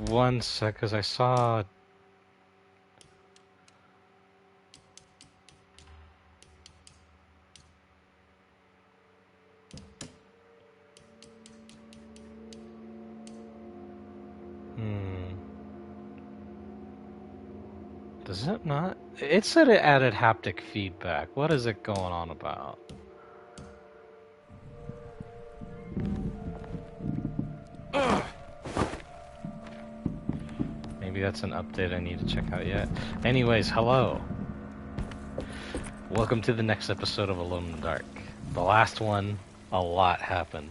one sec, because I saw... Does it not? It said it added haptic feedback. What is it going on about? Maybe that's an update I need to check out yet. Anyways, hello. Welcome to the next episode of Alone in the Dark. The last one, a lot happened.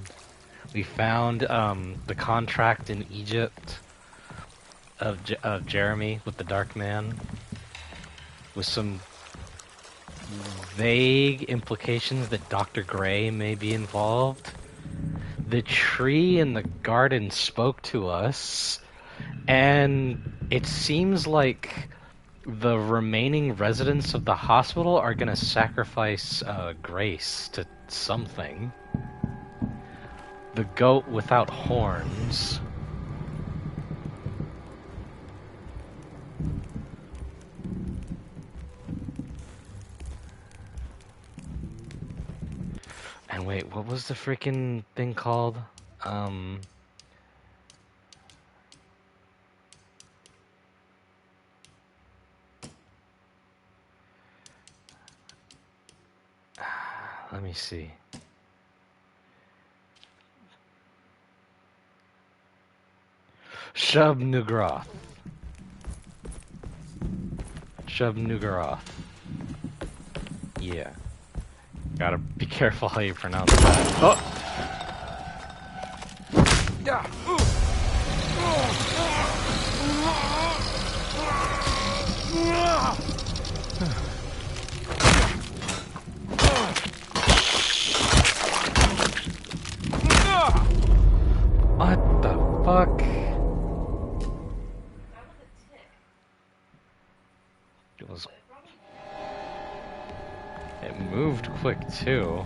We found the contract in Egypt of Jeremy with the Dark Man, with some vague implications that Dr. Gray may be involved. The tree in the garden spoke to us, and it seems like the remaining residents of the hospital are gonna sacrifice Grace to something. The goat without horns. And wait, what was the freaking thing called? Let me see. Shub-Nugroth. Shub-Nugroth. Yeah. Gotta be careful how you pronounce that. Oh! Yeah. What the fuck? It moved quick too.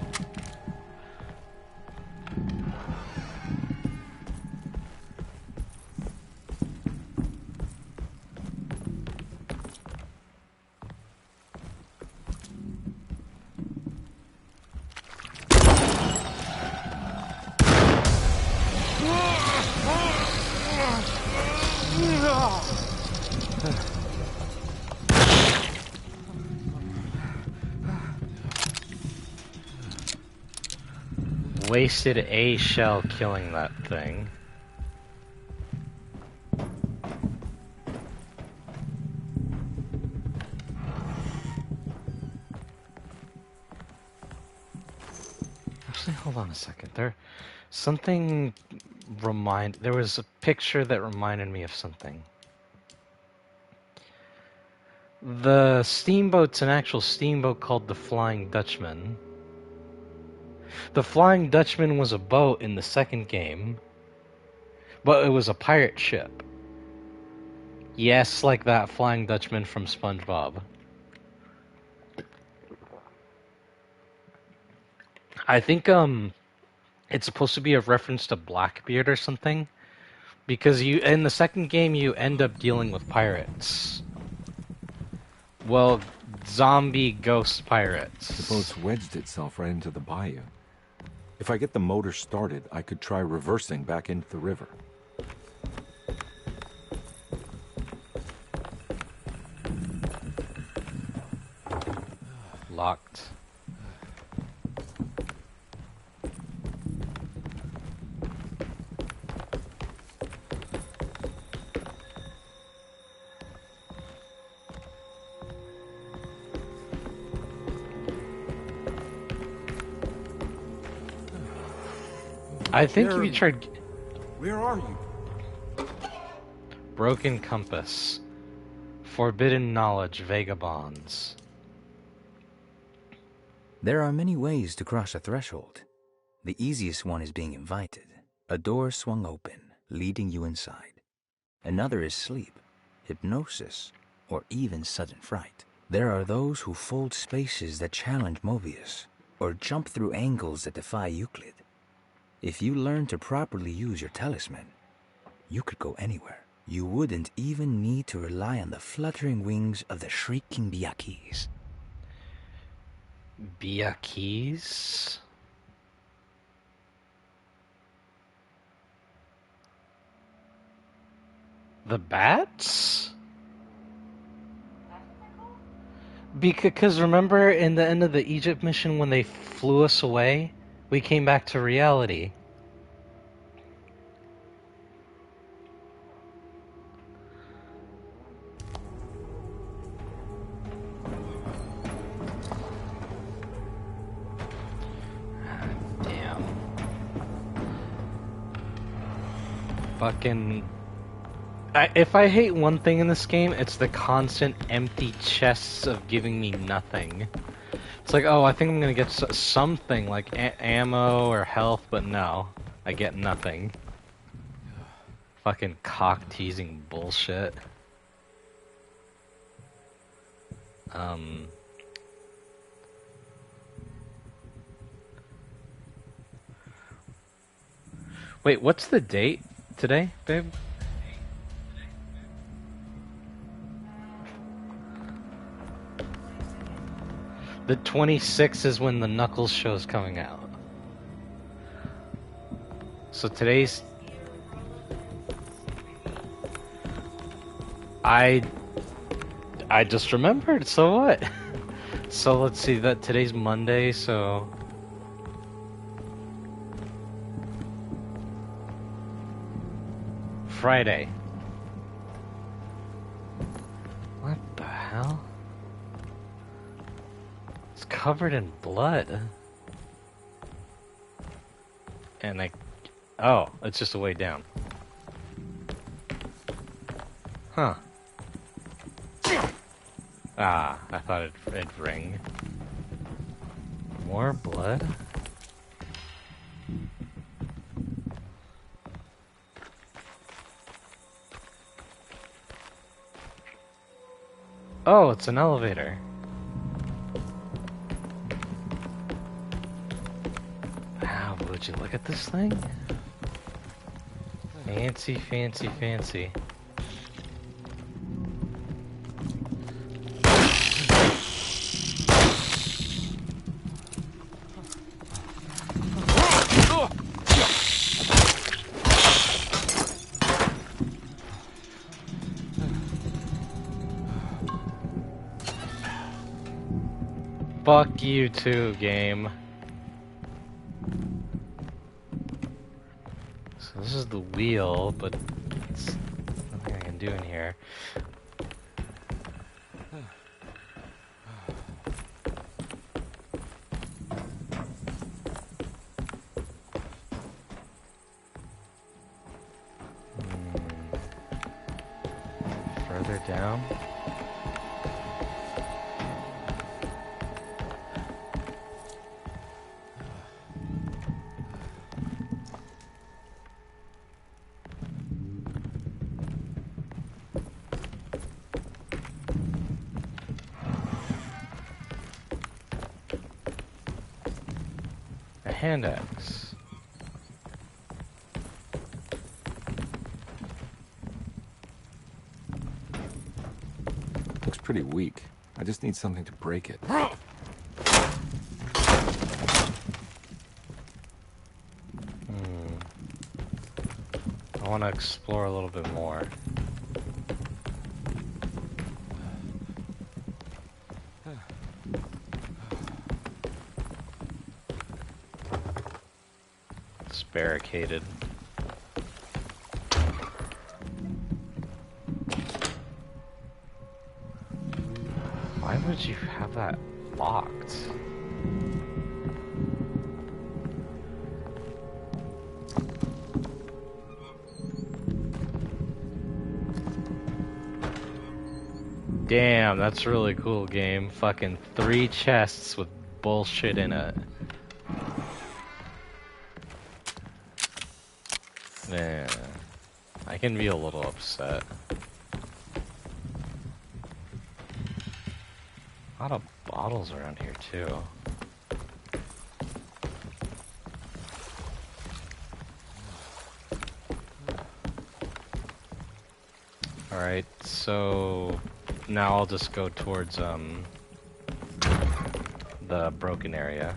Wasted a shell killing that thing. Actually, hold on a second. There was a picture that reminded me of something. The steamboat's an actual steamboat called the Flying Dutchman. The Flying Dutchman was a boat in the second game, but it was a pirate ship. Yes, like that Flying Dutchman from SpongeBob. I think it's supposed to be a reference to Blackbeard or something, because in the second game you end up dealing with pirates. Well, zombie ghost pirates. The boat's wedged itself right into the bayou. If I get the motor started, I could try reversing back into the river. Locked. I think if you tried... Where are you? Broken compass. Forbidden knowledge vagabonds. There are many ways to cross a threshold. The easiest one is being invited. A door swung open, leading you inside. Another is sleep, hypnosis, or even sudden fright. There are those who fold spaces that challenge Mobius, or jump through angles that defy Euclid. If you learn to properly use your talisman, you could go anywhere. You wouldn't even need to rely on the fluttering wings of the shrieking Byakhees. Byakhees? The bats? Because remember in the end of the Egypt mission when they flew us away? We came back to reality. Damn. Fucking... if I hate one thing in this game, it's the constant empty chests of giving me nothing. It's like, oh, I think I'm gonna get something like ammo or health, but no, I get nothing. Fucking cock-teasing bullshit. Wait, what's the date today, babe? The 26th is when the Knuckles show's coming out. So today's... I just remembered, so what? So let's see, that today's Monday, so... Friday. What the hell? It's covered in blood. And oh, it's just a way down. Huh. Ah, I thought it'd ring. More blood? Oh, it's an elevator. Wow, would you look at this thing? Fancy, fancy, fancy. Fuck you too, game. So this is the wheel, but there's nothing I can do in here. Further down. Hand axe. Looks pretty weak. I just need something to break it. I want to explore a little bit more. Barricaded. Why would you have that locked? Damn, that's really cool, game. Fucking 3 chests with bullshit in it. Man, I can be a little upset. A lot of bottles around here too. Alright, so now I'll just go towards the broken area.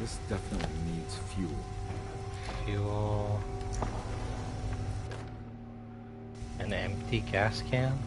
This definitely needs fuel. Fuel. An empty gas can?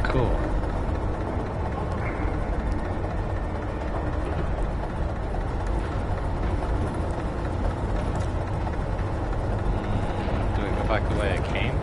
Cool. Do I go back the way I came?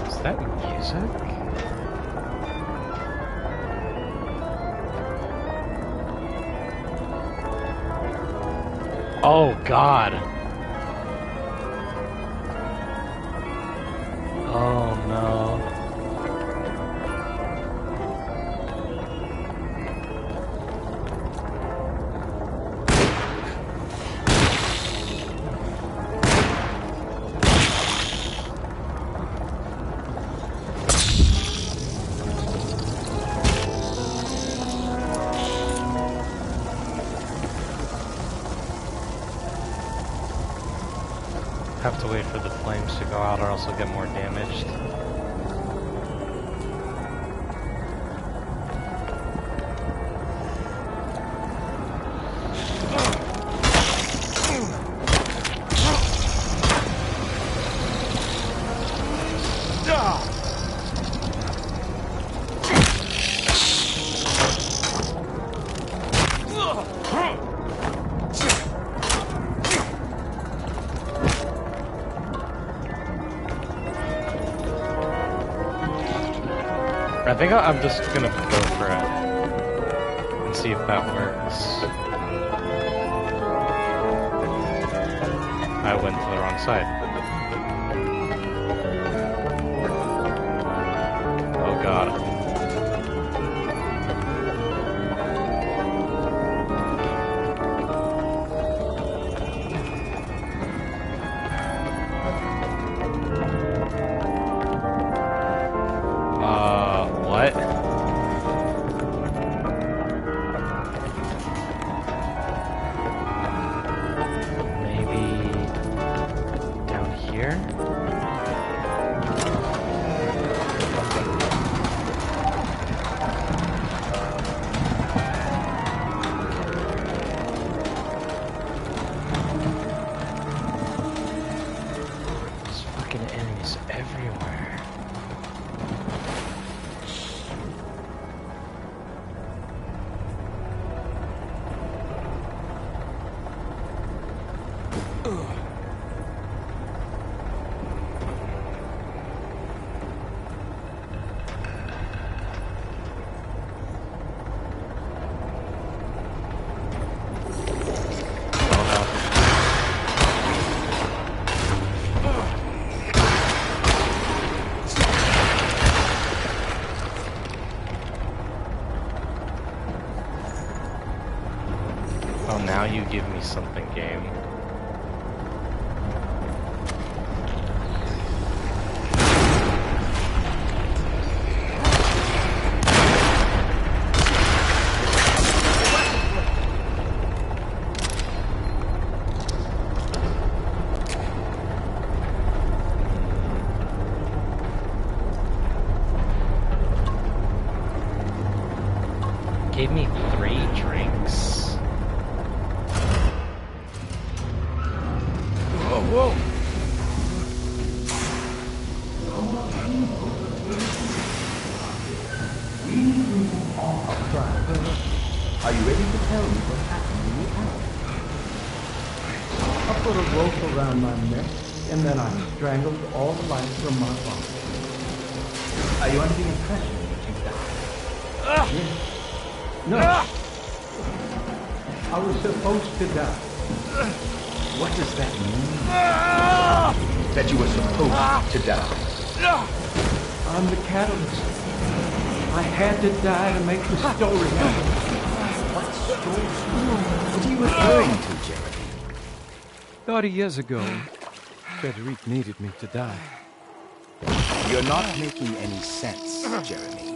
Is that music? Oh God. Oh no. Have to wait for the flames to go out or else I'll get more damaged. I think I'm just gonna go for it and see if that works. I went to the wrong side. Oh God. What? Maybe down here? There's fucking enemies everywhere. now you give me something, game. Gave me 3 drinks. Whoa! Are you ready to tell me what happened in the alley? I put a rope around my neck, and then I strangled all the life from my body. Are you under the impression that you died? Yes. No. I was supposed to die. What does that mean? That you were supposed to die? I'm the catalyst. I had to die to make the story happen. What story? What are you referring to, Jeremy? 30 years ago, Frederic needed me to die. You're not making any sense, Jeremy.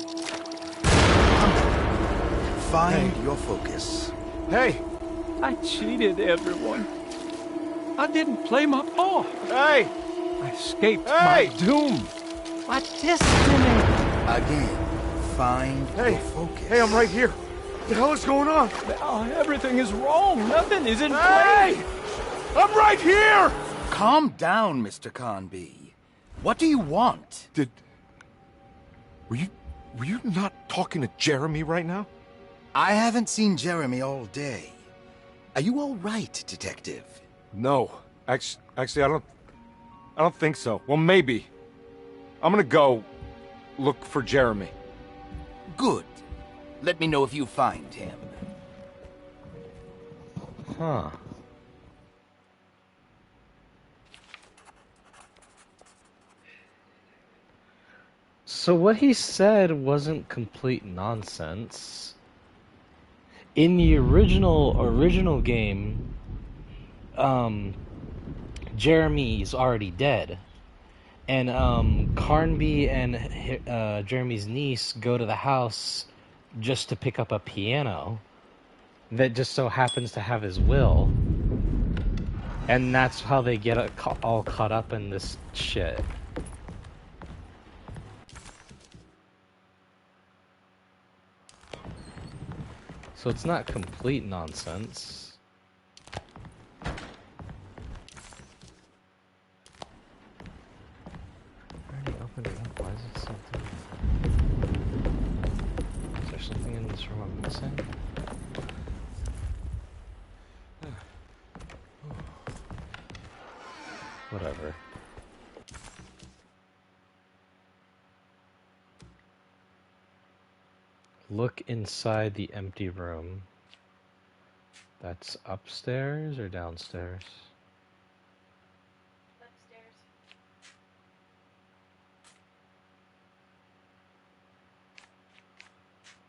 Find your focus. Hey! I cheated everyone. I didn't play my part. Hey! I escaped Hey! my doom. My destiny. Again, find Hey! your focus. Hey, I'm right here. What the hell is going on? Oh, everything is wrong. Nothing is in Hey! place. I'm right here! Calm down, Mr. Conby. What do you want? Were you not talking to Jeremy right now? I haven't seen Jeremy all day. Are you all right, Detective? No. Actually, I don't think so. Well, maybe. I'm gonna go look for Jeremy. Good. Let me know if you find him. Huh. So what he said wasn't complete nonsense. In the original game, Jeremy's already dead. And Carnby and Jeremy's niece go to the house just to pick up a piano that just so happens to have his will. And that's how they get all caught up in this shit. So it's not complete nonsense. I already opened it up. Why is it something? Is there something in this room I'm missing? Whatever. Look inside the empty room. That's upstairs or downstairs? Upstairs.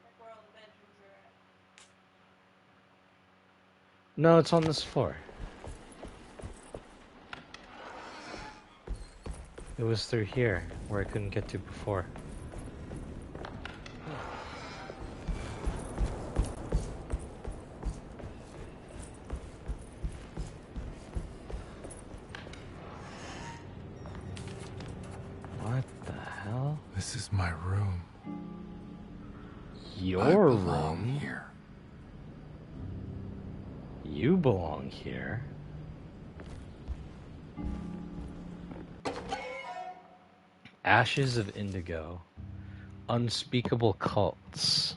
Like where all the bedrooms are at. No, it's on this floor. It was through here, where I couldn't get to before. What the hell? This is my room. Your I belong room? here. You belong here. Ashes of Indigo. Unspeakable cults.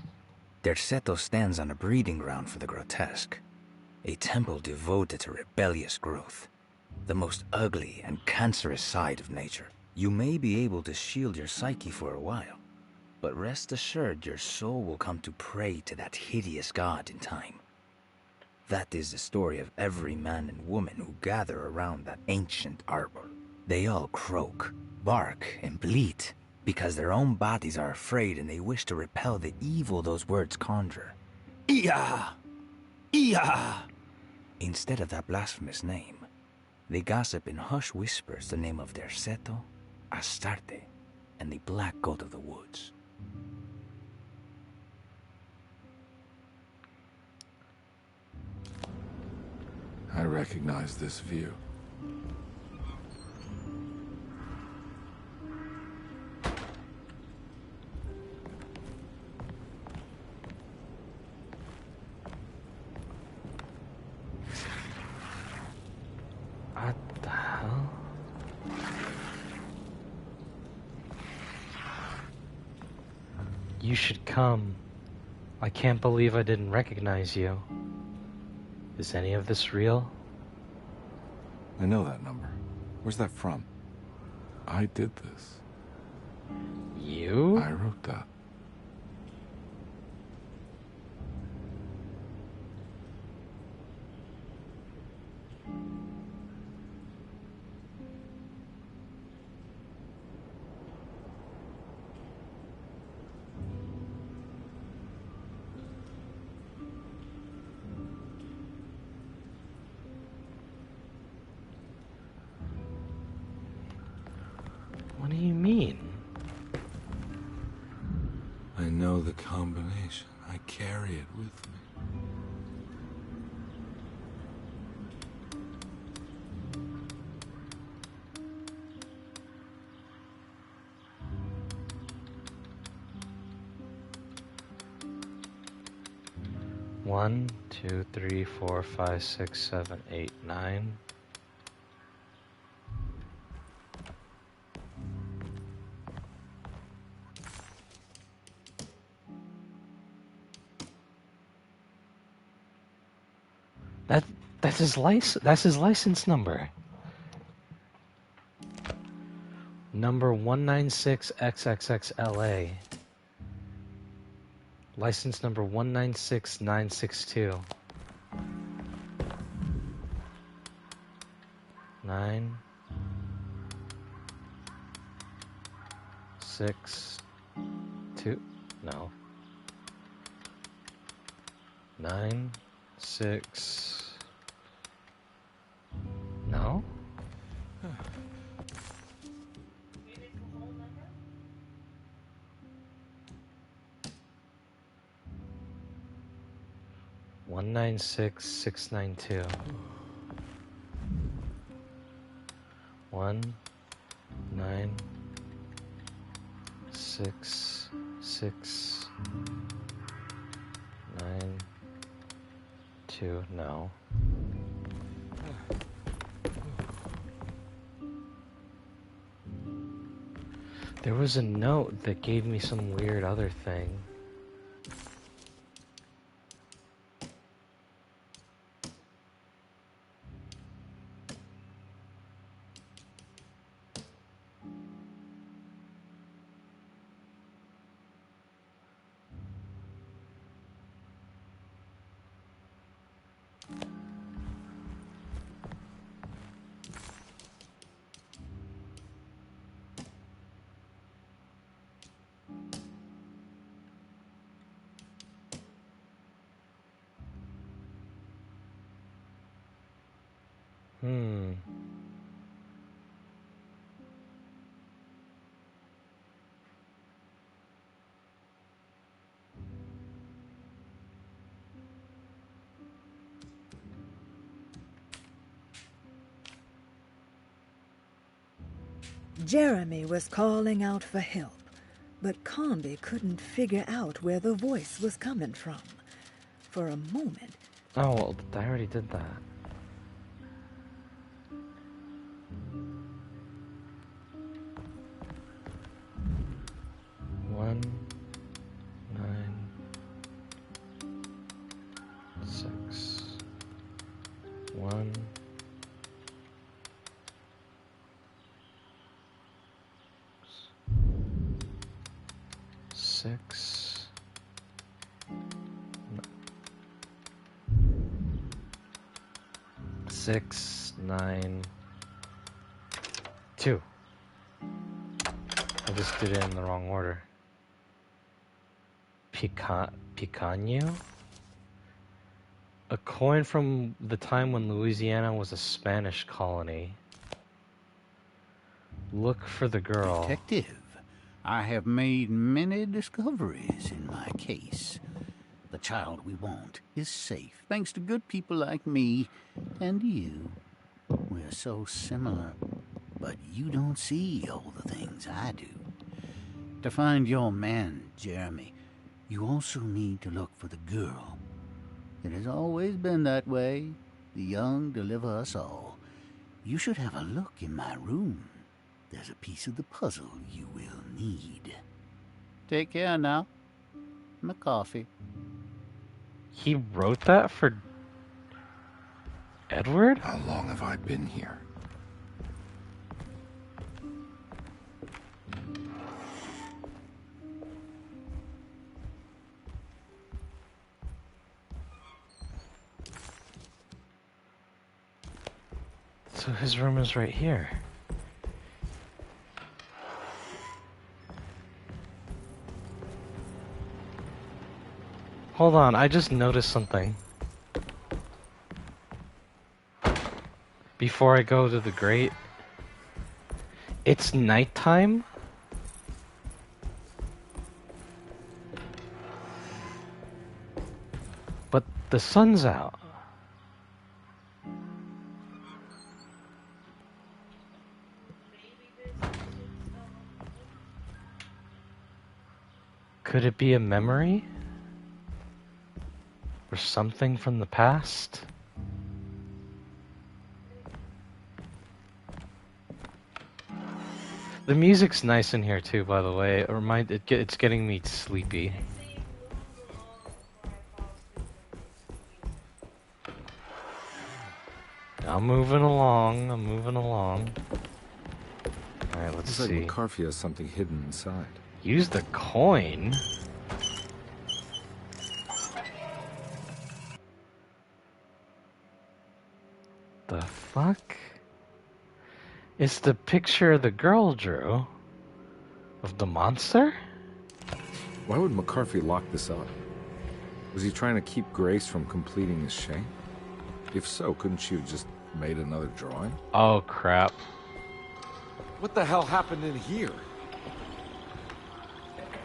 Derceto stands on a breeding ground for the grotesque. A temple devoted to rebellious growth. The most ugly and cancerous side of nature. You may be able to shield your psyche for a while, but rest assured your soul will come to pray to that hideous god in time. That is the story of every man and woman who gather around that ancient arbor. They all croak, bark, and bleat because their own bodies are afraid and they wish to repel the evil those words conjure. Iya! Iya! Instead of that blasphemous name, they gossip in hushed whispers the name of Derceto, Astarte, and the Black God of the Woods. I recognize this view. What the hell? You should come. I can't believe I didn't recognize you. Is any of this real? I know that number. Where's that from? I did this. You? I wrote that. What do you mean? I know the combination. I carry it with me. One, 2, 3, 4, 5, 6, 7, 8, 9. That's his license. That's his license number. Number 196XXXLA. License number 196962. 9 6 2 no 9 6 no. Maybe it's the whole number? 196692. 1 9 6 6 9 2 no. There was a note that gave me some weird other thing. Jeremy was calling out for help, but Combi couldn't figure out where the voice was coming from. For a moment... Oh, well, I already did that. One, 9, 6, 1. 6 6 9 2. I just did it in the wrong order. Picanho? A coin from the time when Louisiana was a Spanish colony. Look for the girl. Detective, I have made many discoveries in my case. The child we want is safe, thanks to good people like me and you. We're so similar, but you don't see all the things I do. To find your man, Jeremy, you also need to look for the girl. It has always been that way. The young deliver us all. You should have a look in my room. There's a piece of the puzzle you will need. Take care now. My coffee. He wrote that for Edward? How long have I been here? So his room is right here. Hold on, I just noticed something. Before I go to the grate. It's nighttime? But the sun's out. Could it be a memory? Or something from the past? The music's nice in here too, by the way. It's getting me sleepy. I'm moving along. Alright, let's Looks see. like McCarthy has something hidden inside. Use the coin? The fuck? It's the picture the girl drew of the monster? Why would McCarthy lock this up? Was he trying to keep Grace from completing his shame? If so, couldn't she have just made another drawing? Oh crap. What the hell happened in here?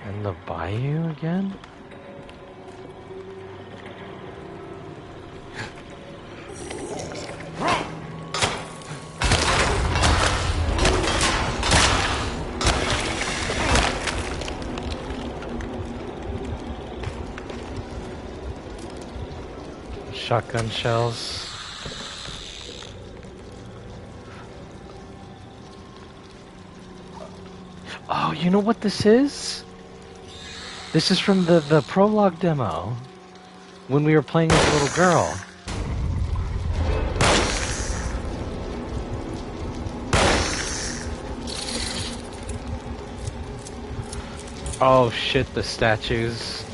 And the bayou again? Shotgun shells. Oh, you know what this is? This is from the prologue demo. When we were playing as a little girl. Oh shit, the statues.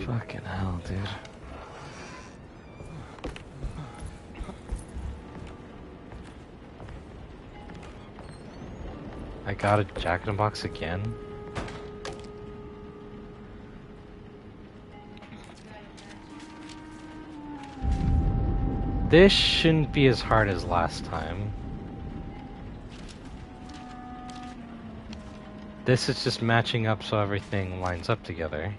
Fucking hell, dude. I got a Jack-in-the-Box again. This shouldn't be as hard as last time. This is just matching up so everything lines up together.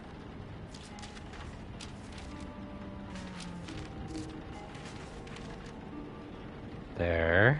There.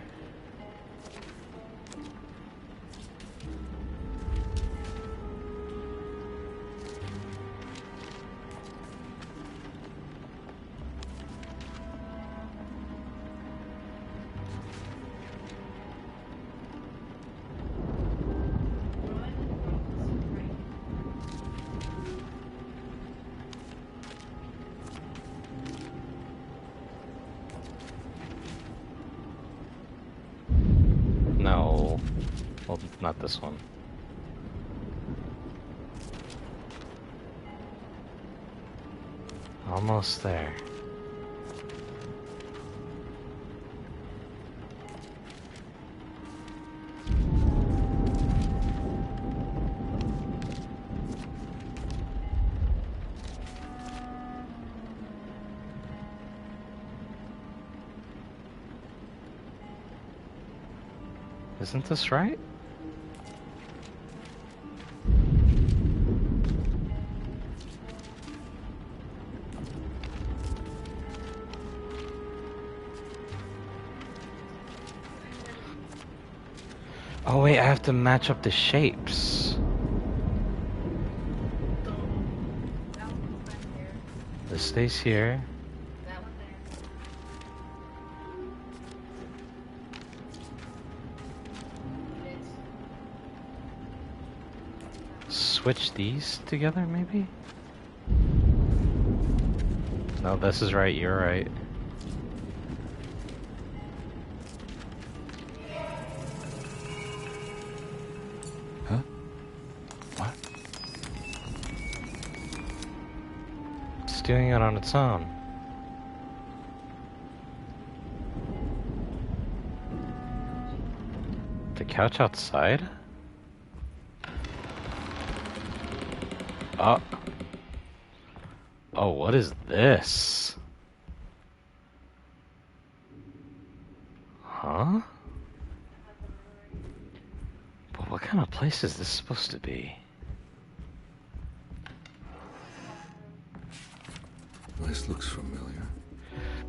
not this one. Almost there. Isn't this right? Oh wait, I have to match up the shapes. This stays here. Switch these together, maybe? No, this is right, you're right. Huh? What? It's doing it on its own. The couch outside? Oh. Oh, what is this? Huh? But what kind of place is this supposed to be? This looks familiar.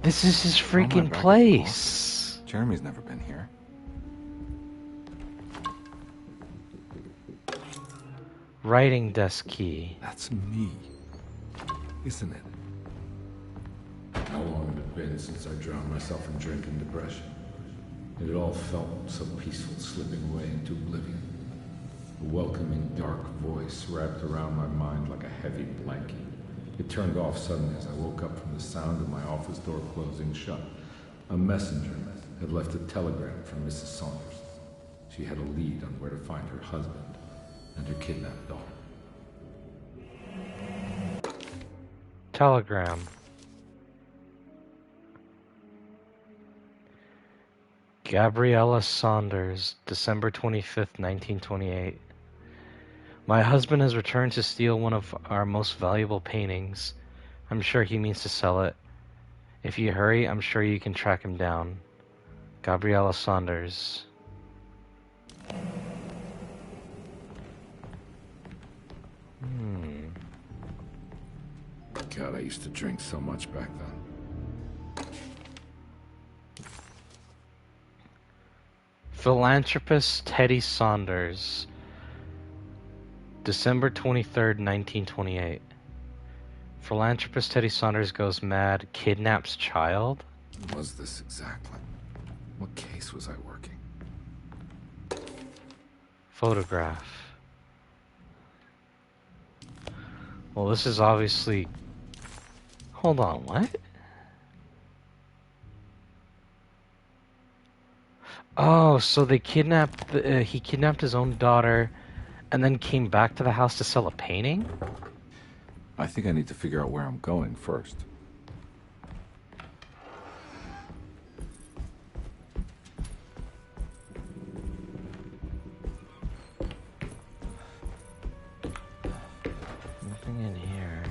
This is his Oh, my freaking back is place. gone. Jeremy's never been here. Writing desk key. That's me, isn't it? How long had it been since I drowned myself in drink and depression? It had all felt so peaceful, slipping away into oblivion. A welcoming, dark voice wrapped around my mind like a heavy blanket. It turned off suddenly as I woke up from the sound of my office door closing shut. A messenger had left a telegram from Mrs. Saunders. She had a lead on where to find her husband and her kidnapped daughter. Telegram. Gabriella Saunders, December 25th, 1928. My husband has returned to steal one of our most valuable paintings. I'm sure he means to sell it. If you hurry, I'm sure you can track him down. Gabriella Saunders. God, I used to drink so much back then. Philanthropist Teddy Saunders, December 23rd, 1928. Philanthropist Teddy Saunders goes mad, kidnaps child? What was this exactly? What case was I working? Photograph. Well, this is obviously... Hold on, what? Oh, so they kidnapped... he kidnapped his own daughter and then came back to the house to sell a painting? I think I need to figure out where I'm going first. Nothing in here.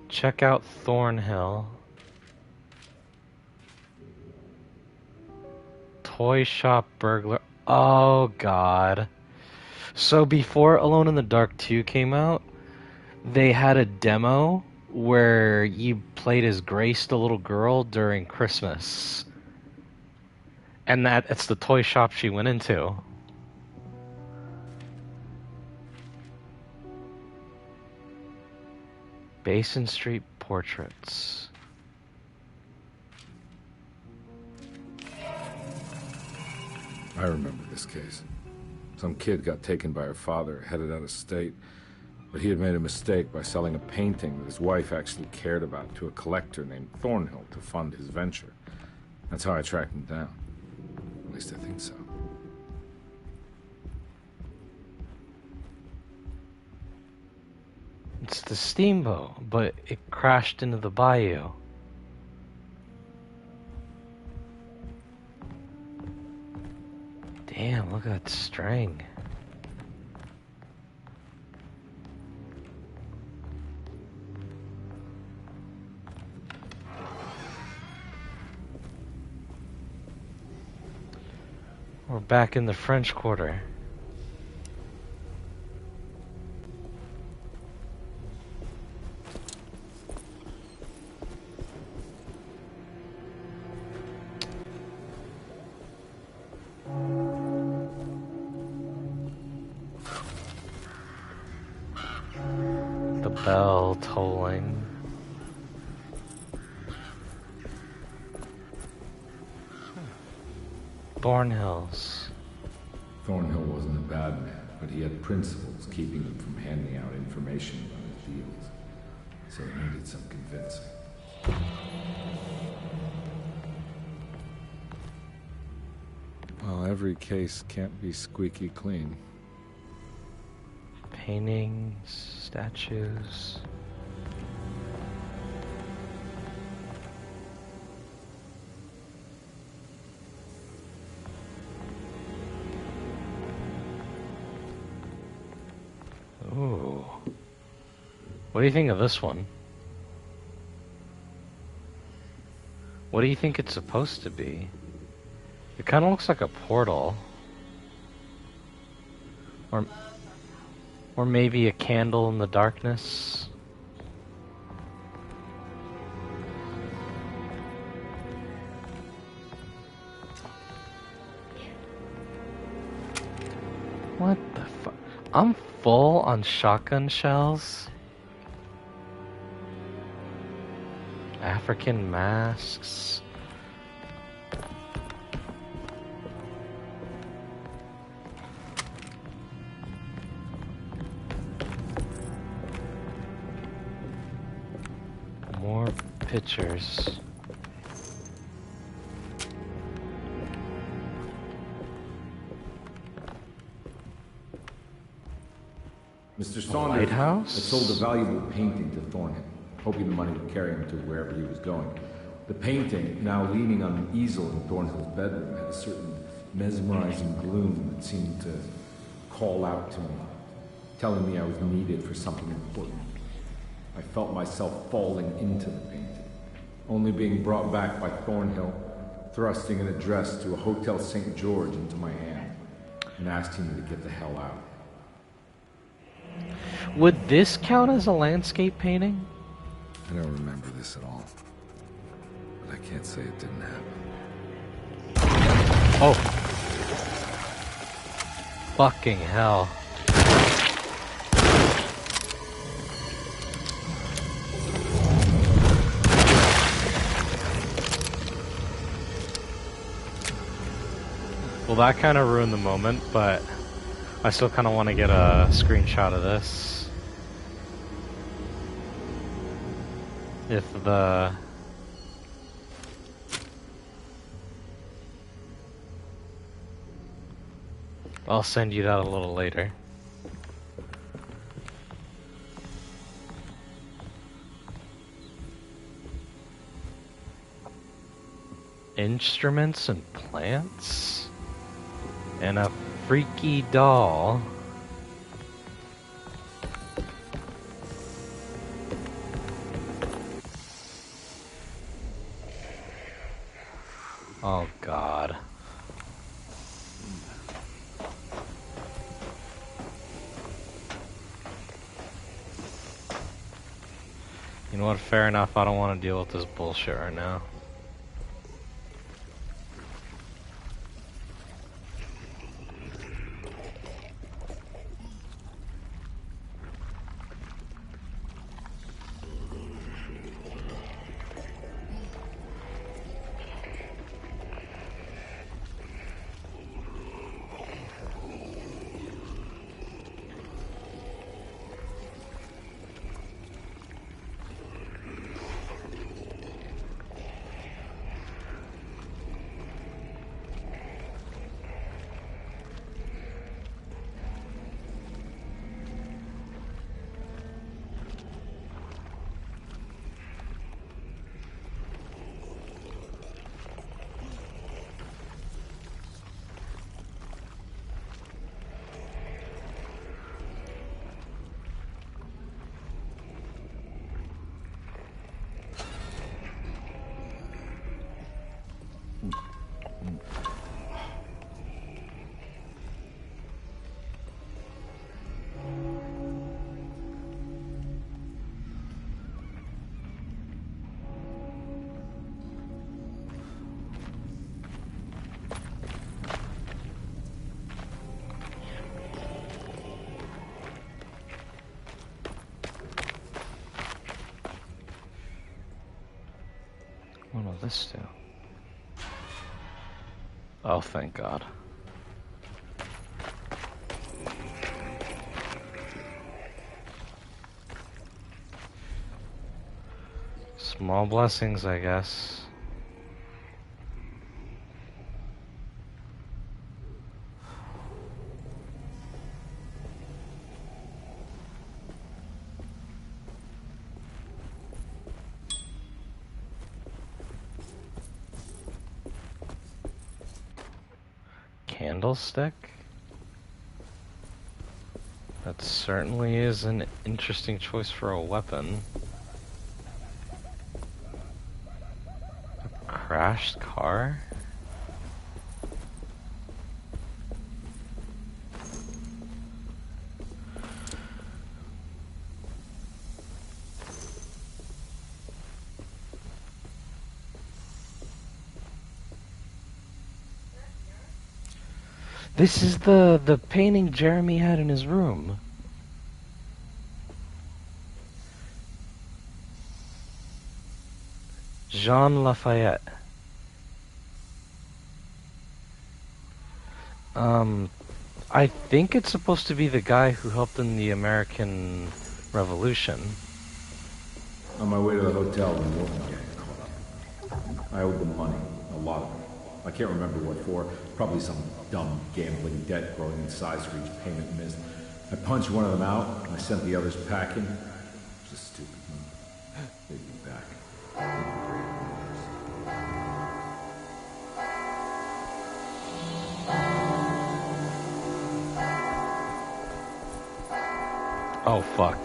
Check out Thornhill. Toy shop burglar. Oh, God. So before Alone in the Dark 2 came out, they had a demo where you played as Grace, the little girl, during Christmas. And it's the toy shop she went into. Basin Street Portraits. I remember this case. Some kid got taken by her father, headed out of state, but he had made a mistake by selling a painting that his wife actually cared about to a collector named Thornhill to fund his venture. That's how I tracked him down. At least I think so. It's the steamboat, but it crashed into the bayou. Damn, look at that string. We're back in the French Quarter. The bell tolling. Thornhills. Thornhill wasn't a bad man, but he had principles keeping him from handing out information about his deals. So he needed some convincing. Well, every case can't be squeaky clean. Paintings, statues. Ooh. What do you think of this one? What do you think it's supposed to be? It kind of looks like a portal. Or maybe a candle in the darkness. What the fuck? I'm full on shotgun shells. African masks. More pictures. Mr. Saunders lighthouse? had sold a valuable painting to Thornhill, hoping the money would carry him to wherever he was going. The painting, now leaning on an easel in Thornhill's bedroom, had a certain mesmerizing gloom that seemed to call out to me, telling me I was needed for something important. I felt myself falling into the painting, only being brought back by Thornhill, thrusting an address to a Hotel St. George into my hand, and asking me to get the hell out. Would this count as a landscape painting? I don't remember this at all, but I can't say it didn't happen. Oh. Fucking hell. Well, that kind of ruined the moment, but I still kind of want to get a screenshot of this. If the... I'll send you that a little later. Instruments and plants? And a freaky doll. Oh God. You know what, fair enough, I don't want to deal with this bullshit right now. What will this do? Oh, thank God. Small blessings, I guess. Candlestick? That certainly is an interesting choice for a weapon. A crashed car? This is the painting Jeremy had in his room. Jean Lafayette. I think it's supposed to be the guy who helped in the American Revolution. On my way to the hotel, the Morton gang caught up. I owed them money, a lot of it. I can't remember what for. Probably some dumb gambling debt growing in size for each payment missed. I punched one of them out, and I sent the others packing. It was a stupid move. They'd be back. They'd be great lawyers. Oh, fuck.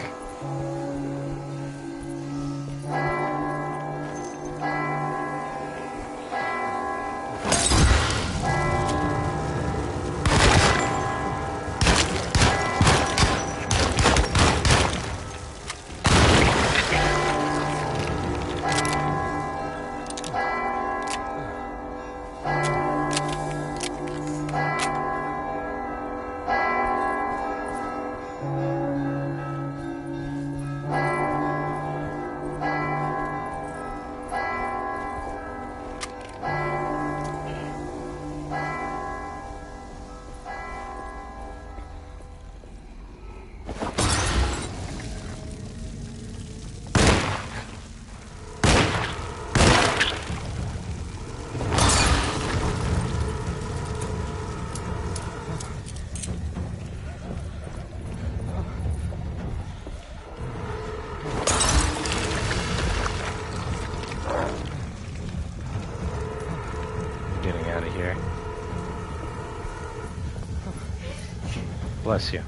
Bless you.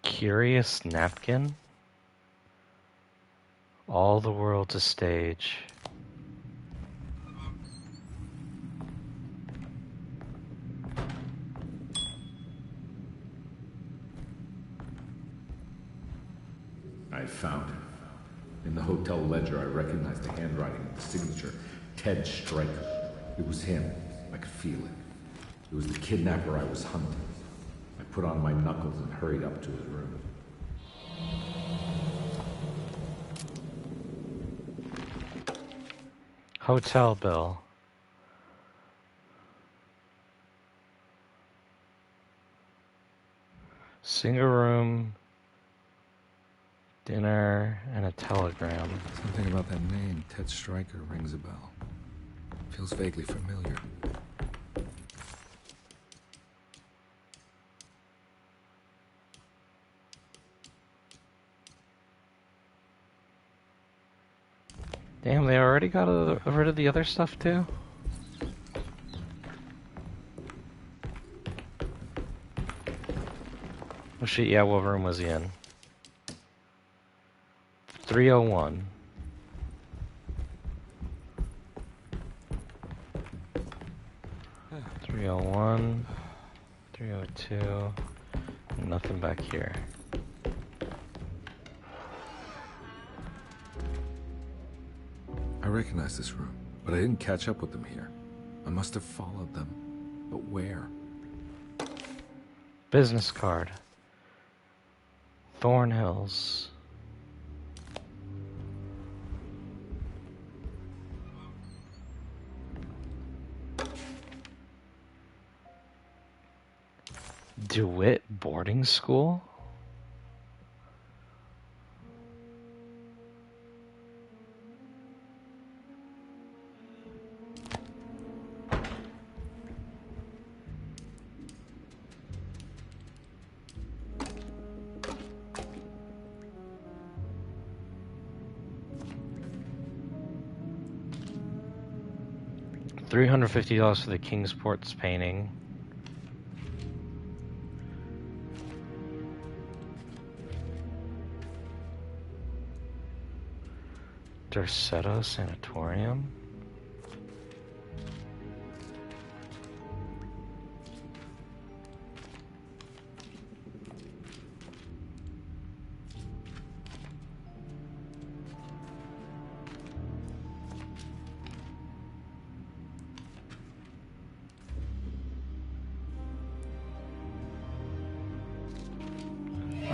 Curious napkin? All the world's a stage. I found it. In the hotel ledger, I recognized the handwriting of the signature. Ted Stryker. It was him. I could feel it. It was the kidnapper I was hunting. I put on my knuckles and hurried up to his room. Hotel bill. Single room, dinner, and a telegram. Something about that name, Ted Stryker, rings a bell. Feels vaguely familiar. Damn, they already got rid of the other stuff too? Oh shit, yeah, what room was he in? 301. .301, 302, nothing back here. I recognize this room, but I didn't catch up with them here. I must have followed them. But where? Business card. Thornhills. DeWitt boarding school? $350 for the Kingsport's painting. Derceto Sanatorium.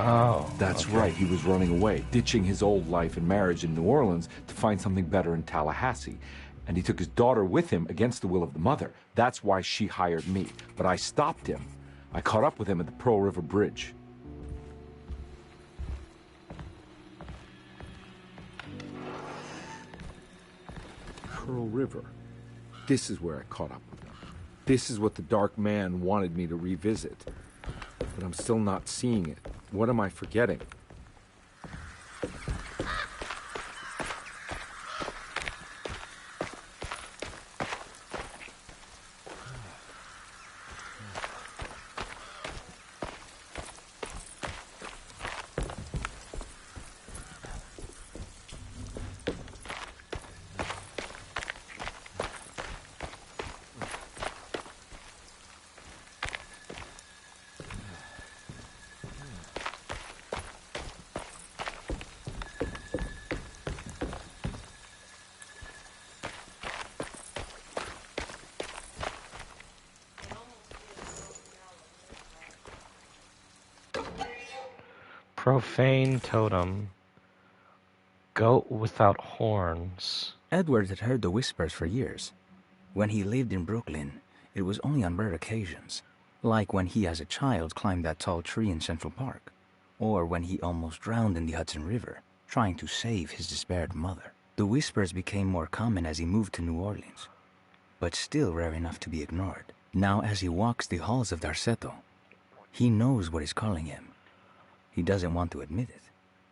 Oh, that's okay. right. He was running away, ditching his old life and marriage in New Orleans to find something better in Tallahassee. And he took his daughter with him against the will of the mother. That's why she hired me. But I stopped him. I caught up with him at the Pearl River Bridge. Pearl River. This is where I caught up with him. This is what the Dark Man wanted me to revisit. But I'm still not seeing it. What am I forgetting? Profane totem. Goat without horns. Edward had heard the whispers for years. When he lived in Brooklyn, it was only on rare occasions, like when he as a child climbed that tall tree in Central Park, or when he almost drowned in the Hudson River, trying to save his despaired mother. The whispers became more common as he moved to New Orleans, but still rare enough to be ignored. Now as he walks the halls of Darceto, he knows what is calling him. He doesn't want to admit it,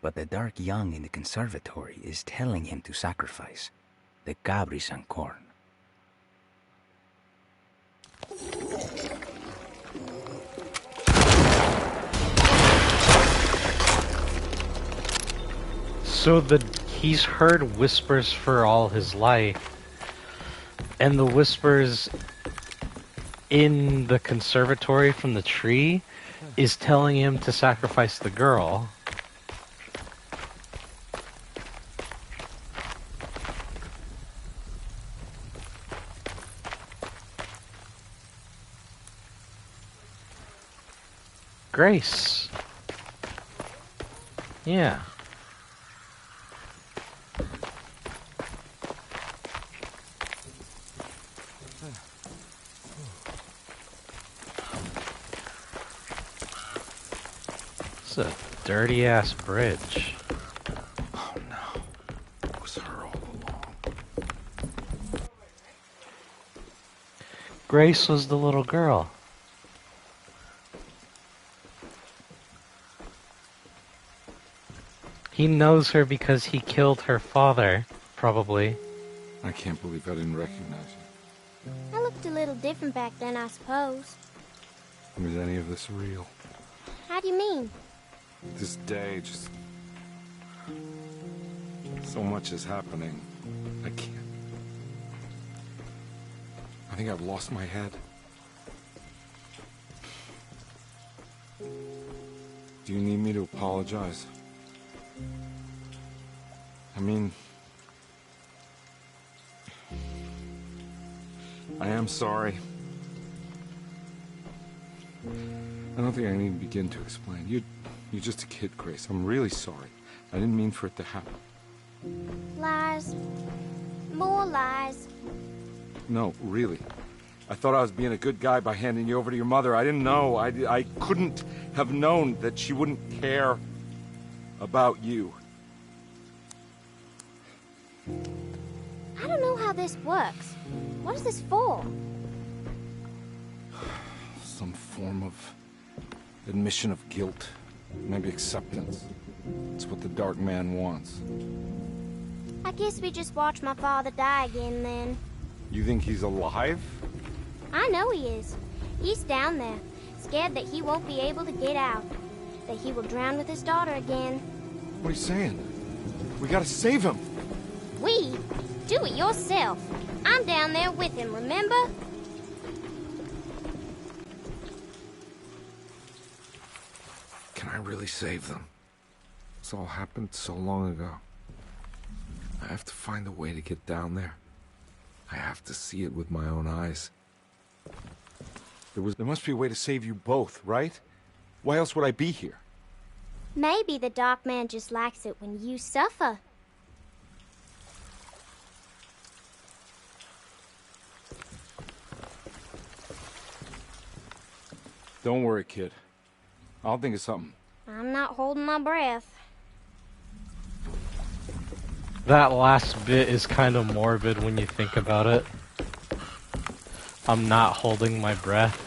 but the dark young in the conservatory is telling him to sacrifice the Cabri Sancorn. So he's heard whispers for all his life, and the whispers in the conservatory from the tree is telling him to sacrifice the girl. Grace. Yeah. It's a dirty ass bridge. Oh no. It was her all along. Grace was the little girl. He knows her because he killed her father. Probably. I can't believe I didn't recognize you. I looked a little different back then, I suppose. Was any of this real? How do you mean? This day, just... so much is happening. I can't... I think I've lost my head. Do you need me to apologize? I mean... I am sorry. I don't think I need to begin to explain. You're just a kid, Grace. I'm really sorry. I didn't mean for it to happen. Lies. More lies. No, really. I thought I was being a good guy by handing you over to your mother. I didn't know. I couldn't have known that she wouldn't care about you. I don't know how this works. What is this for? Some form of admission of guilt. Maybe acceptance. It's what the Dark Man wants. I guess we just watched my father die again then. You think he's alive? I know he is. He's down there, scared that he won't be able to get out. That he will drown with his daughter again. What are you saying? We gotta save him. We? Do it yourself. I'm down there with him, remember? Can I really save them? This all happened so long ago. I have to find a way to get down there. I have to see it with my own eyes. There must be a way to save you both, right? Why else would I be here? Maybe the Dark Man just likes it when you suffer. Don't worry, kid. I'll think of something. I'm not holding my breath. That last bit is kind of morbid when you think about it. I'm not holding my breath.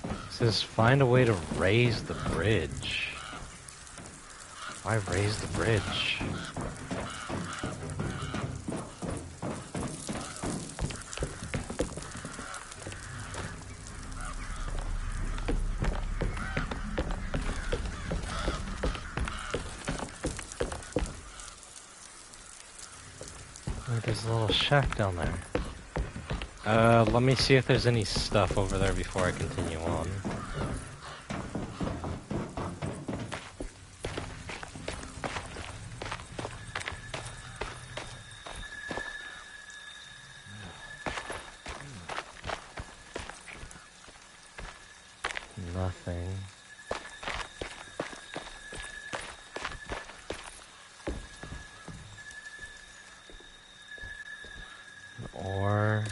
It says find a way to raise the bridge. Why raise the bridge? There's a little shack down there. Let me see if there's any stuff over there before I continue on. Nothing. Or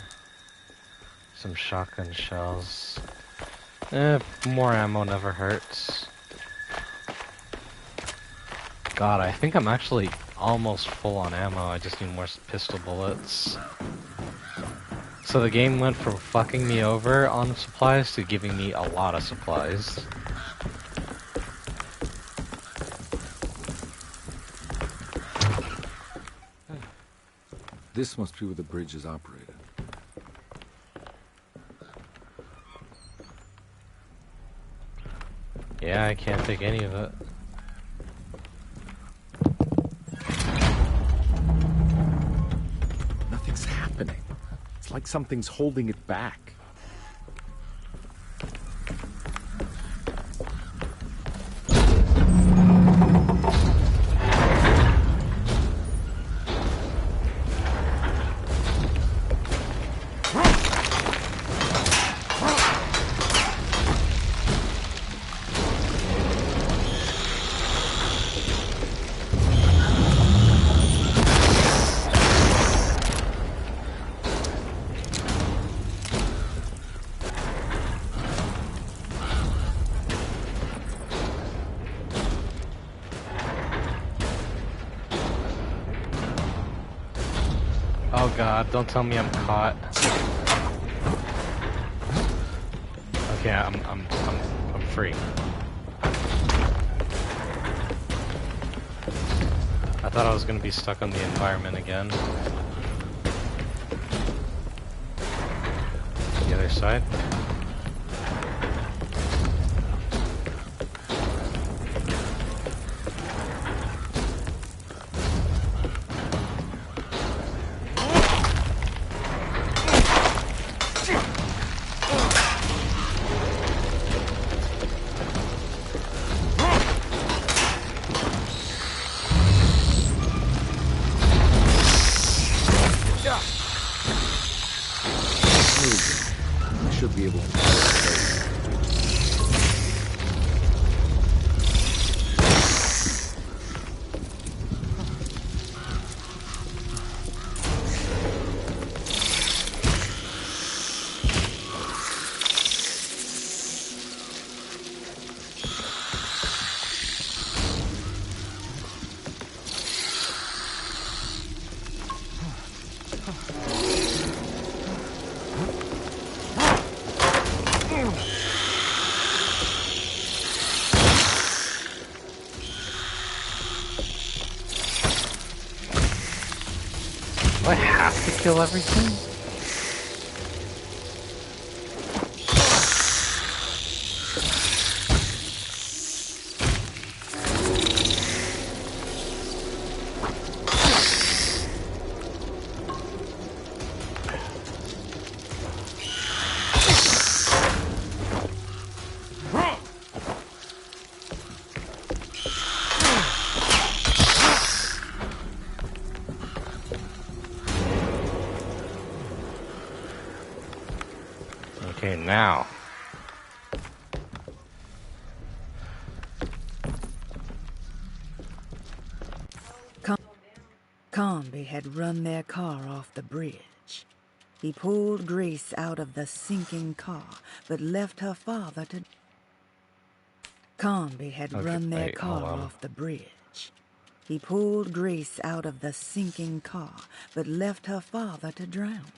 some shotgun shells. More ammo never hurts. God, I think I'm actually almost full on ammo. I just need more pistol bullets. So the game went from fucking me over on supplies to giving me a lot of supplies. This must be where the bridge is operated. Yeah, I can't take any of it. Nothing's happening. It's like something's holding it back. Oh god, don't tell me I'm caught. Okay, I'm free. I thought I was gonna be stuck on the environment again. The other side. I should be able to. Do I have to kill everything? Okay, now. Comby had run their car off the bridge. He pulled Grace out of the sinking car, but left her father to... Comby had run their car off the bridge. He pulled Grace out of the sinking car, but left her father to drown.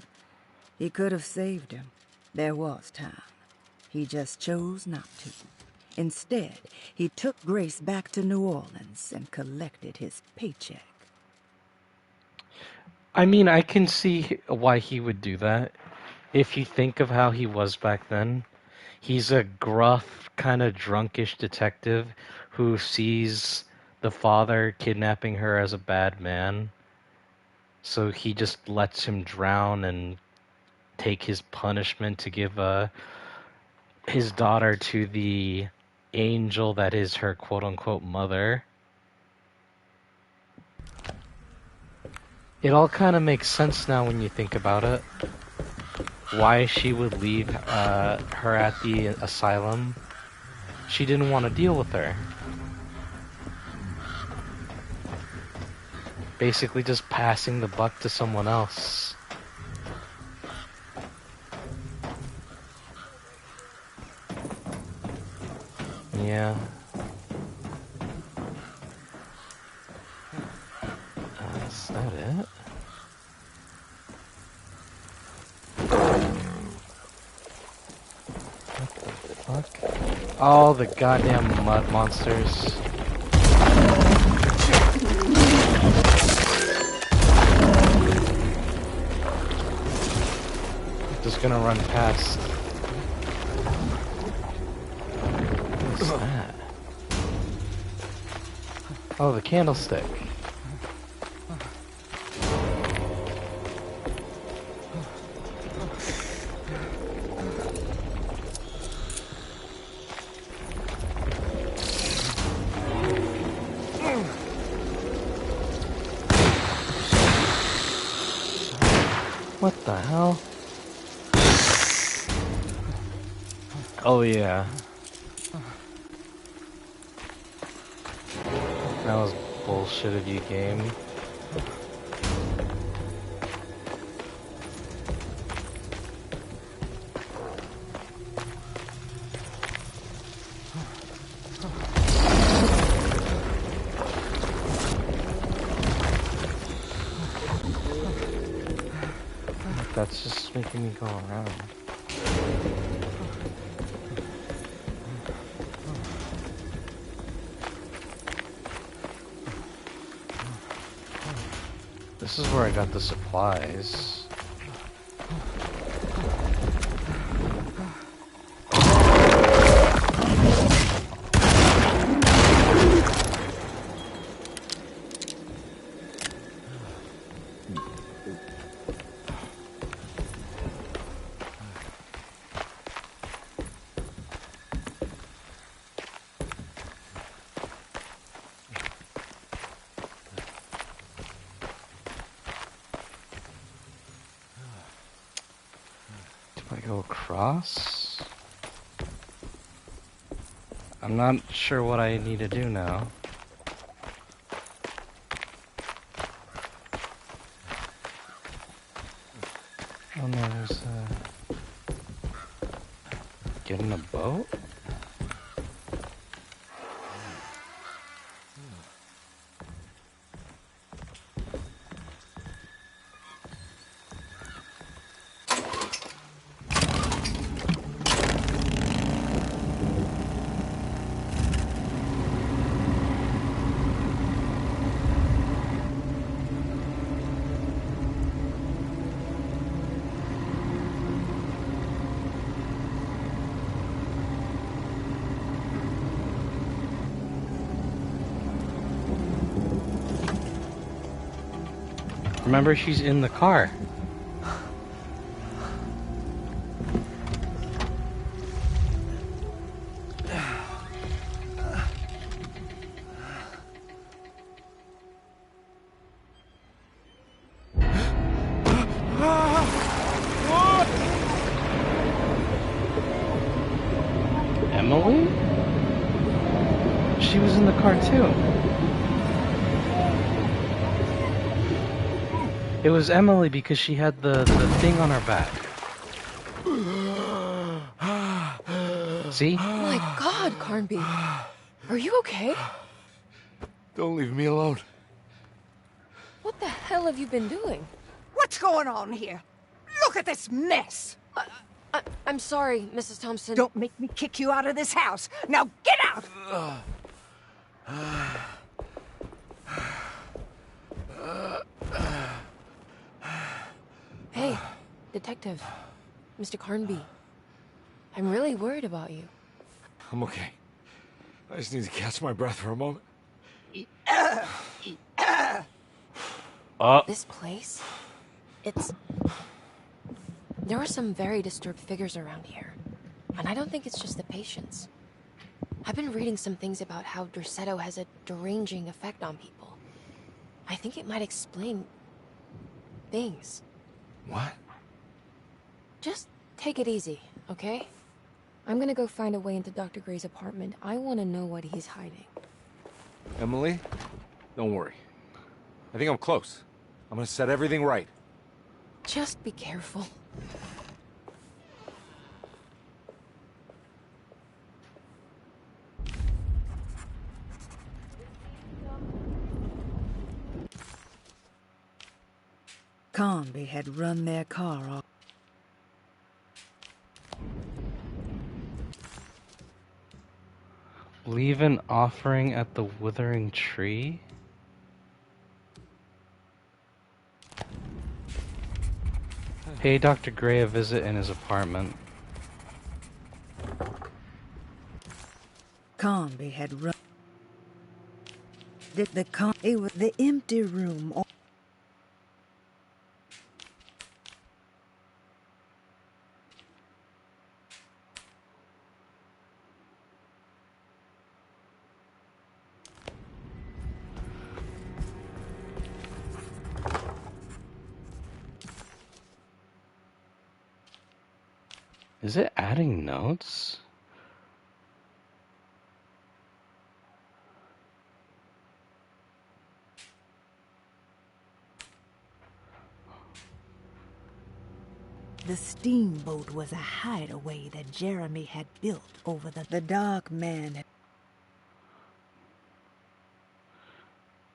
He could have saved him. There was time. He just chose not to. Instead, he took Grace back to New Orleans and collected his paycheck. I mean, I can see why he would do that. If you think of how he was back then, he's a gruff, kind of drunkish detective who sees the father kidnapping her as a bad man. So he just lets him drown and take his punishment to give his daughter to the angel that is her quote-unquote mother. It all kind of makes sense now when you think about it. Why she would leave her at the asylum. She didn't want to deal with her. Basically just passing the buck to someone else. Yeah. Is that it? What the fuck? Oh, the goddamn mud monsters. Just gonna run past. What's that? Oh, the candlestick. What the hell? Oh yeah. That was bullshit of you, game. That's just making me go around. This is where I got the supplies. Do I go across? I'm not sure what I need to do now. Oh no, there's a... Get in a boat? Remember, she's in the car. Emily? She was in the car too. It was Emily because she had the thing on her back. See? Oh my God, Carnby. Are you okay? Don't leave me alone. What the hell have you been doing? What's going on here? Look at this mess! I'm sorry, Mrs. Thompson. Don't make me kick you out of this house. Now get out! Hey, Detective. Mr. Carnby. I'm really worried about you. I'm okay. I just need to catch my breath for a moment. This place? There are some very disturbed figures around here. And I don't think it's just the patients. I've been reading some things about how Derceto has a deranging effect on people. I think it might explain... things. What? Just take it easy, okay? I'm gonna go find a way into Dr. Gray's apartment. I want to know what he's hiding. Emily, don't worry. I think I'm close. I'm gonna set everything right. Just be careful. Carnby had run their car off. Leave an offering at the withering tree? Pay Dr. Gray a visit in his apartment. Carnby had run. It was the empty room. Is it adding notes? The steamboat was a hideaway that Jeremy had built over the dark man.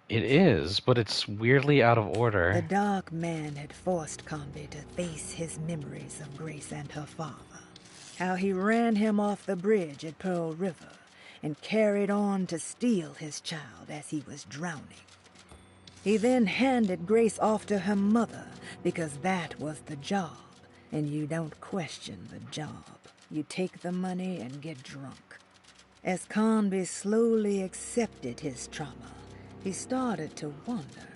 It is, but it's weirdly out of order. The dark man had forced Carnby to face his memories of Grace and her father. How he ran him off the bridge at Pearl River and carried on to steal his child as he was drowning. He then handed Grace off to her mother because that was the job, and you don't question the job. You take the money and get drunk. As Conby slowly accepted his trauma, he started to wonder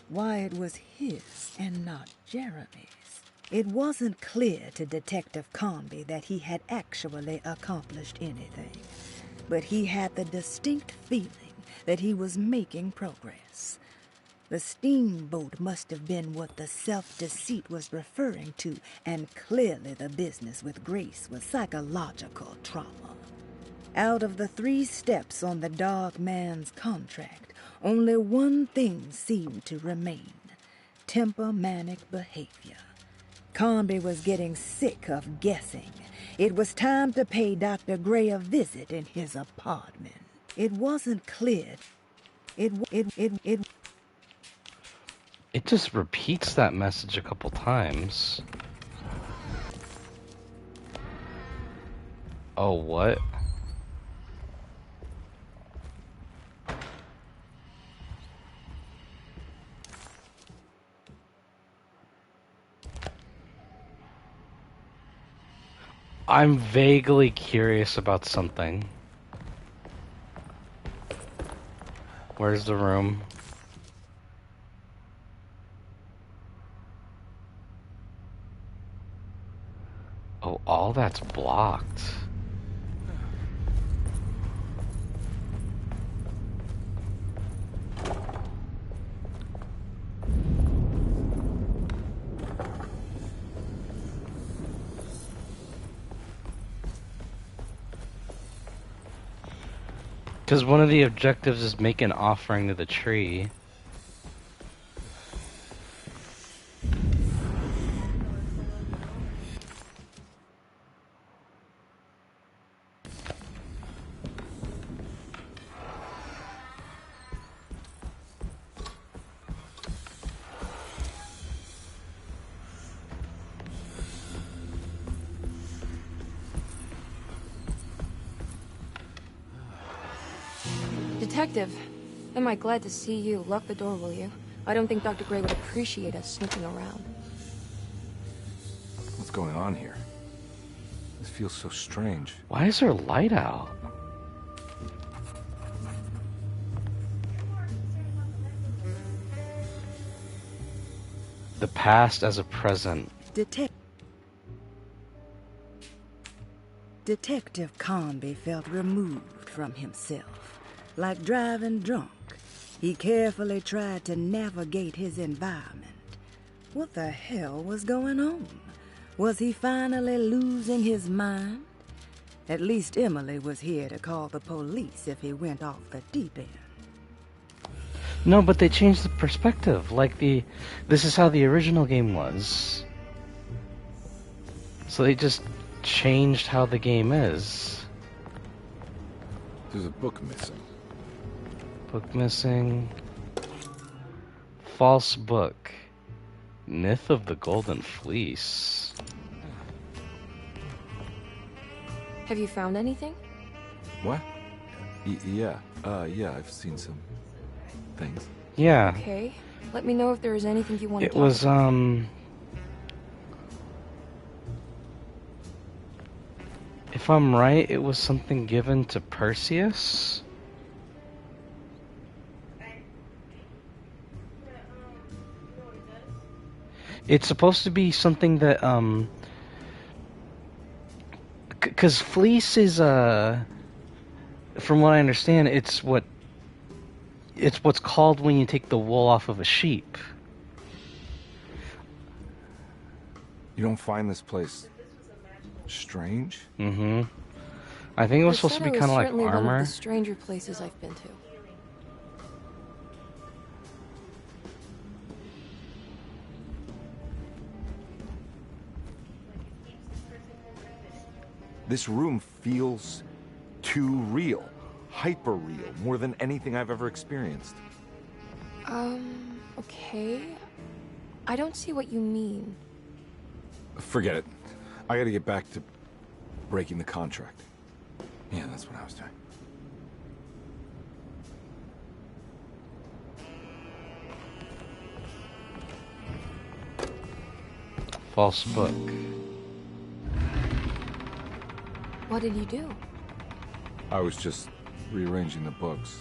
why it was his and not Jeremy's. It wasn't clear to Detective Conby that he had actually accomplished anything, but he had the distinct feeling that he was making progress. The steamboat must have been what the self-deceit was referring to, and clearly the business with Grace was psychological trauma. Out of the 3 steps on the Dark Man's contract, only one thing seemed to remain: tempermanic behavior. Conby was getting sick of guessing. It was time to pay Dr. Gray a visit in his apartment. It wasn't clear. It just repeats that message a couple times. Oh, what? I'm vaguely curious about something. Where's the room? Oh, all that's blocked. Because one of the objectives is make an offering to the tree. Detective, am I glad to see you. Lock the door, will you? I don't think Dr. Gray would appreciate us snooping around. What's going on here? This feels so strange. Why is there light out? The past as a present. Detective Conby felt removed from himself. Like driving drunk, he carefully tried to navigate his environment. What the hell was going on? Was he finally losing his mind? At least Emily was here to call the police if he went off the deep end. No, but they changed the perspective. Like this is how the original game was. So they just changed how the game is. There's a book missing. Book missing. False book. Myth of the Golden Fleece. Have you found anything? What? Yeah. Yeah, I've seen some things. Yeah. Okay. Let me know if there is anything you want to It talk was, about. If I'm right, it was something given to Perseus? It's supposed to be something that, because fleece is, from what I understand, it's what's called when you take the wool off of a sheep. You don't find this place strange? Mm-hmm. I think it was supposed to be kind of like One armor. of the stranger places I've been to. This room feels too real. Hyper real. More than anything I've ever experienced. Okay. I don't see what you mean. Forget it. I gotta get back to breaking the contract. Yeah, that's what I was doing. false book. What did you do? I was just rearranging the books.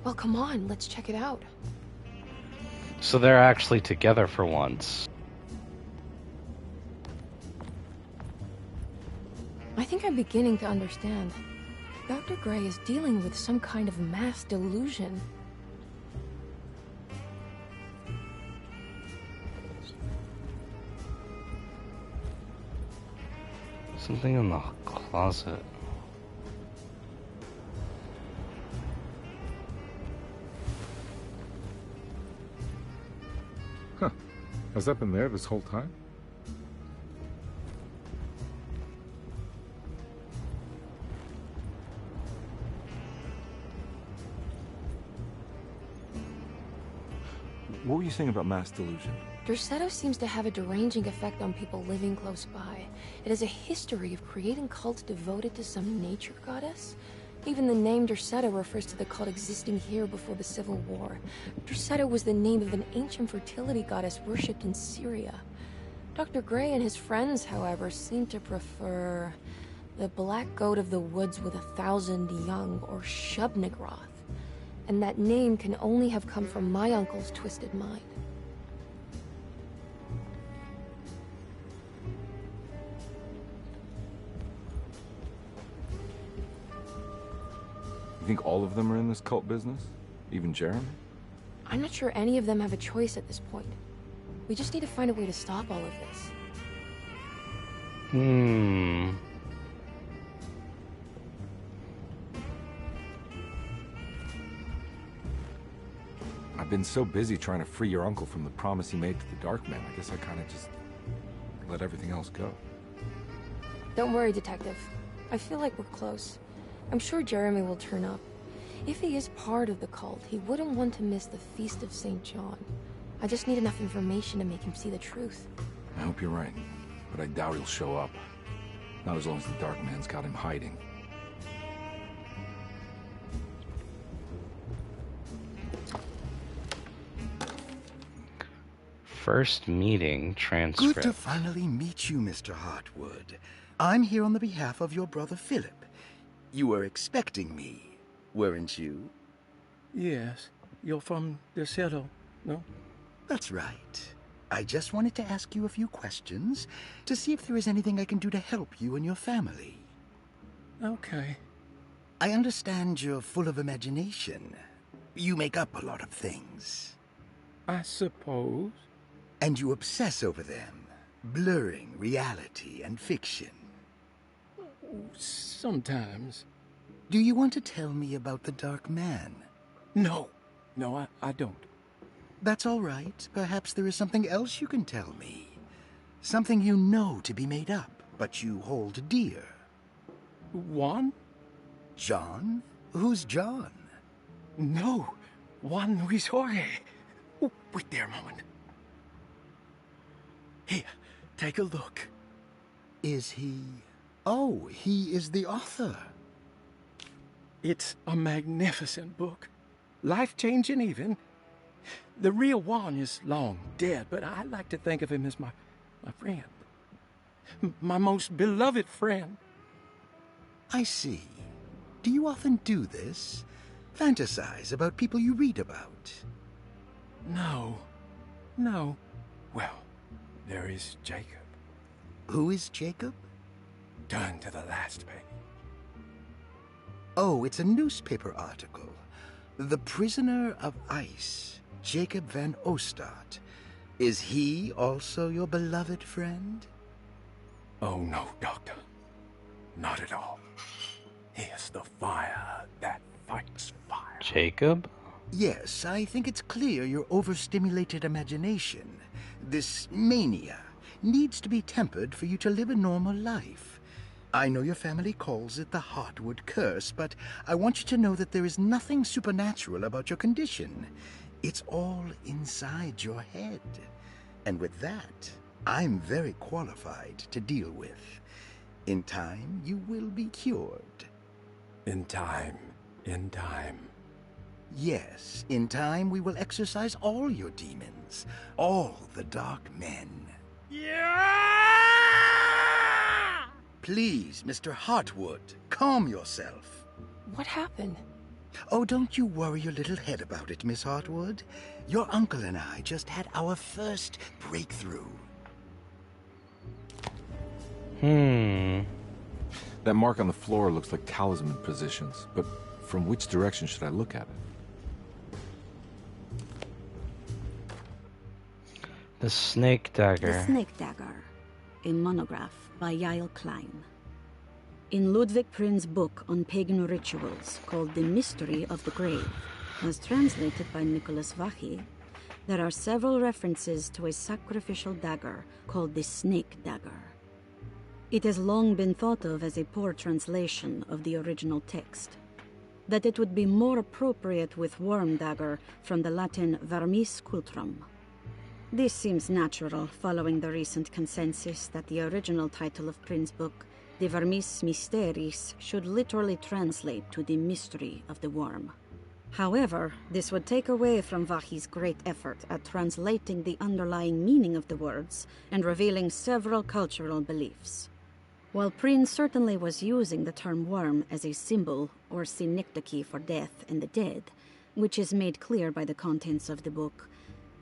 Well, come on, let's check it out. So they're actually together for once. I think I'm beginning to understand. Dr. Gray is dealing with some kind of mass delusion. Something in the closet. Huh. Has that been there this whole time? What were you saying about mass delusion? Derceto seems to have a deranging effect on people living close by. It has a history of creating cults devoted to some nature goddess. Even the name Derceto refers to the cult existing here before the Civil War. Derceto was the name of an ancient fertility goddess worshipped in Syria. Dr. Gray and his friends, however, seem to prefer the Black Goat of the Woods with 1,000 Young, or Shub-Nigroth. And that name can only have come from my uncle's twisted mind. You think all of them are in this cult business? Even Jeremy? I'm not sure any of them have a choice at this point. We just need to find a way to stop all of this. I've been so busy trying to free your uncle from the promise he made to the Dark Man. I guess I kind of just let everything else go. Don't worry, Detective. I feel like we're close. I'm sure Jeremy will turn up. If he is part of the cult, he wouldn't want to miss the Feast of St. John. I just need enough information to make him see the truth. I hope you're right, but I doubt he'll show up. Not as long as the Dark Man's got him hiding. First meeting transcript. Good to finally meet you, Mr. Hartwood. I'm here on the behalf of your brother Philip. You were expecting me, weren't you? Yes. You're from Derceto, no? That's right. I just wanted to ask you a few questions to see if there is anything I can do to help you and your family. Okay. I understand you're full of imagination. You make up a lot of things. I suppose. And you obsess over them, blurring reality and fiction. Sometimes. Do you want to tell me about the Dark Man? No. No, I don't. That's all right. Perhaps there is something else you can tell me. Something you know to be made up, but you hold dear. Juan? John? Who's John? No. Juan Luis Jorge. Oh, wait there a moment. Here, take a look. Is he... Oh, he is the author. It's a magnificent book. Life-changing even. The real Juan is long dead, but I like to think of him as my friend. My most beloved friend. I see. Do you often do this? Fantasize about people you read about? No. No. Well, there is Jacob. Who is Jacob? Turn to the last page. Oh, it's a newspaper article. The Prisoner of Ice, Jacob Van Ostad. Is he also your beloved friend? Oh, no, Doctor. Not at all. He is the fire that fights fire. Jacob? Yes, I think it's clear your overstimulated imagination, this mania, needs to be tempered for you to live a normal life. I know your family calls it the Hartwood curse, but I want you to know that there is nothing supernatural about your condition. It's all inside your head. And with that, I'm very qualified to deal with. In time, you will be cured. In time. In time. Yes, in time we will exorcise all your demons, all the dark men. Please, Mr. Hartwood, calm yourself. What happened? Oh, don't you worry your little head about it, Miss Hartwood. Your uncle and I just had our first breakthrough. That mark on the floor looks like talisman positions, but from which direction should I look at it? The Snake Dagger. The Snake Dagger, a monograph by Yael Klein. In Ludwig Prin's book on pagan rituals called The Mystery of the Grave, as translated by Nicholas Vachy, there are several references to a sacrificial dagger called the Snake Dagger. It has long been thought of as a poor translation of the original text, that it would be more appropriate with worm dagger from the Latin vermis cultrum. This seems natural following the recent consensus that the original title of Prin's book, De Vermis Mysteris, should literally translate to the mystery of the worm. However, this would take away from Vachy's great effort at translating the underlying meaning of the words and revealing several cultural beliefs. While Prin certainly was using the term worm as a symbol or synecdoche for death and the dead, which is made clear by the contents of the book,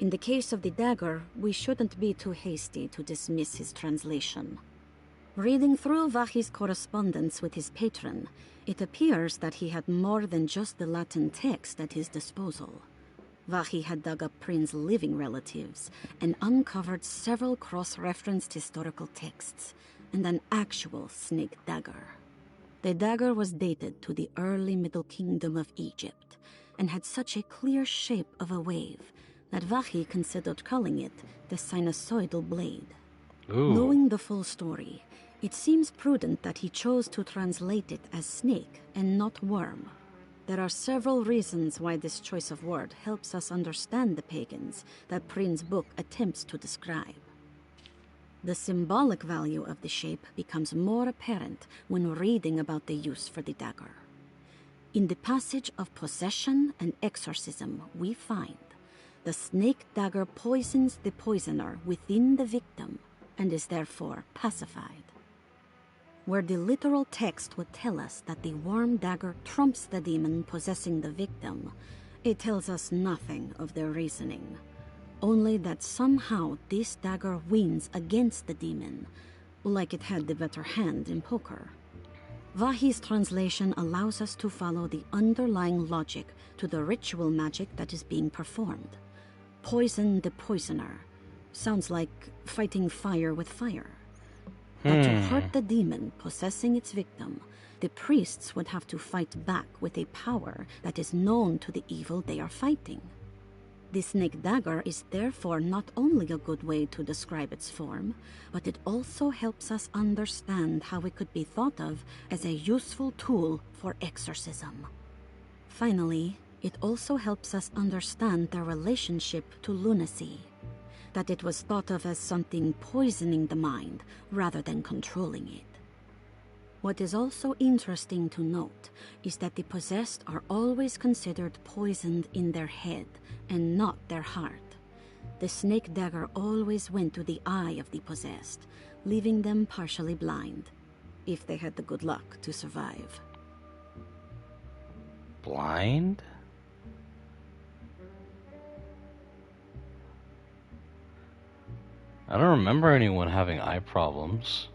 in the case of the dagger, we shouldn't be too hasty to dismiss his translation. Reading through Vachy's correspondence with his patron, it appears that he had more than just the Latin text at his disposal. Vachy had dug up Prin's living relatives and uncovered several cross-referenced historical texts and an actual snake dagger. The dagger was dated to the early Middle Kingdom of Egypt and had such a clear shape of a wave that Vachy considered calling it the sinusoidal blade. Ooh. Knowing the full story, it seems prudent that he chose to translate it as snake and not worm. There are several reasons why this choice of word helps us understand the pagans that Prin's book attempts to describe. The symbolic value of the shape becomes more apparent when reading about the use for the dagger. In the passage of possession and exorcism, we find the snake dagger poisons the poisoner within the victim and is therefore pacified. Where the literal text would tell us that the worm dagger trumps the demon possessing the victim, it tells us nothing of their reasoning, only that somehow this dagger wins against the demon, like it had the better hand in poker. Vachy's translation allows us to follow the underlying logic to the ritual magic that is being performed. Poison the poisoner sounds like fighting fire with fire. But to hurt the demon possessing its victim, the priests would have to fight back with a power that is known to the evil they are fighting. The snake dagger is therefore not only a good way to describe its form, but it also helps us understand how it could be thought of as a useful tool for exorcism. Finally, it also helps us understand their relationship to lunacy, that it was thought of as something poisoning the mind rather than controlling it. What is also interesting to note is that the possessed are always considered poisoned in their head and not their heart. The snake dagger always went to the eye of the possessed, leaving them partially blind, if they had the good luck to survive. Blind? I don't remember anyone having eye problems.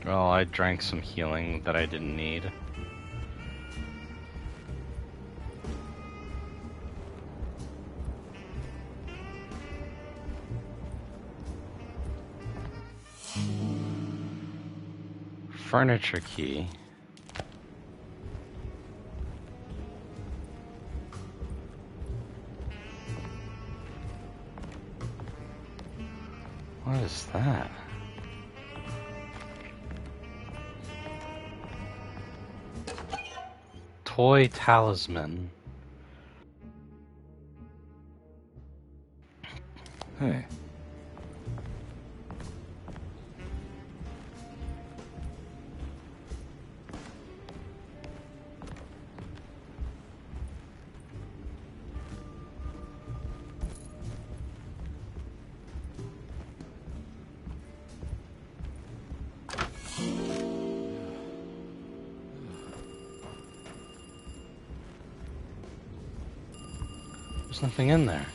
Oh, I drank some healing that I didn't need. Furniture key. What is that? Toy talisman. Hey, There's nothing in there.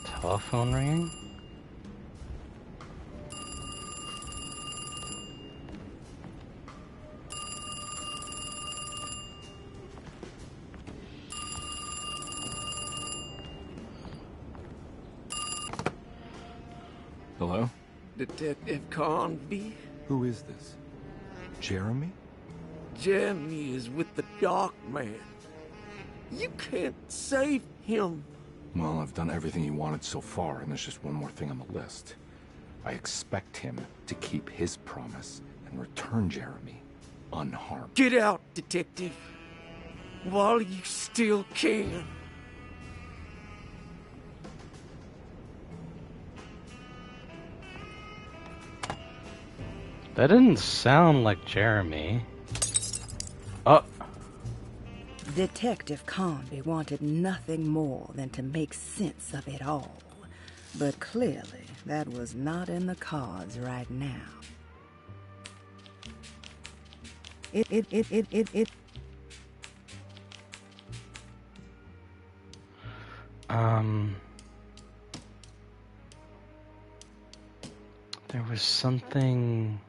Telephone ringing? Hello? Detective Carnby? Who is this? Jeremy? Jeremy is with the Dark Man. You can't save him. Well, I've done everything he wanted so far, and there's just one more thing on the list. I expect him to keep his promise and return Jeremy unharmed. Get out, Detective. While you still can. That didn't sound like Jeremy. Oh. Detective Carnby wanted nothing more than to make sense of it all. But clearly, that was not in the cards right now. There was something...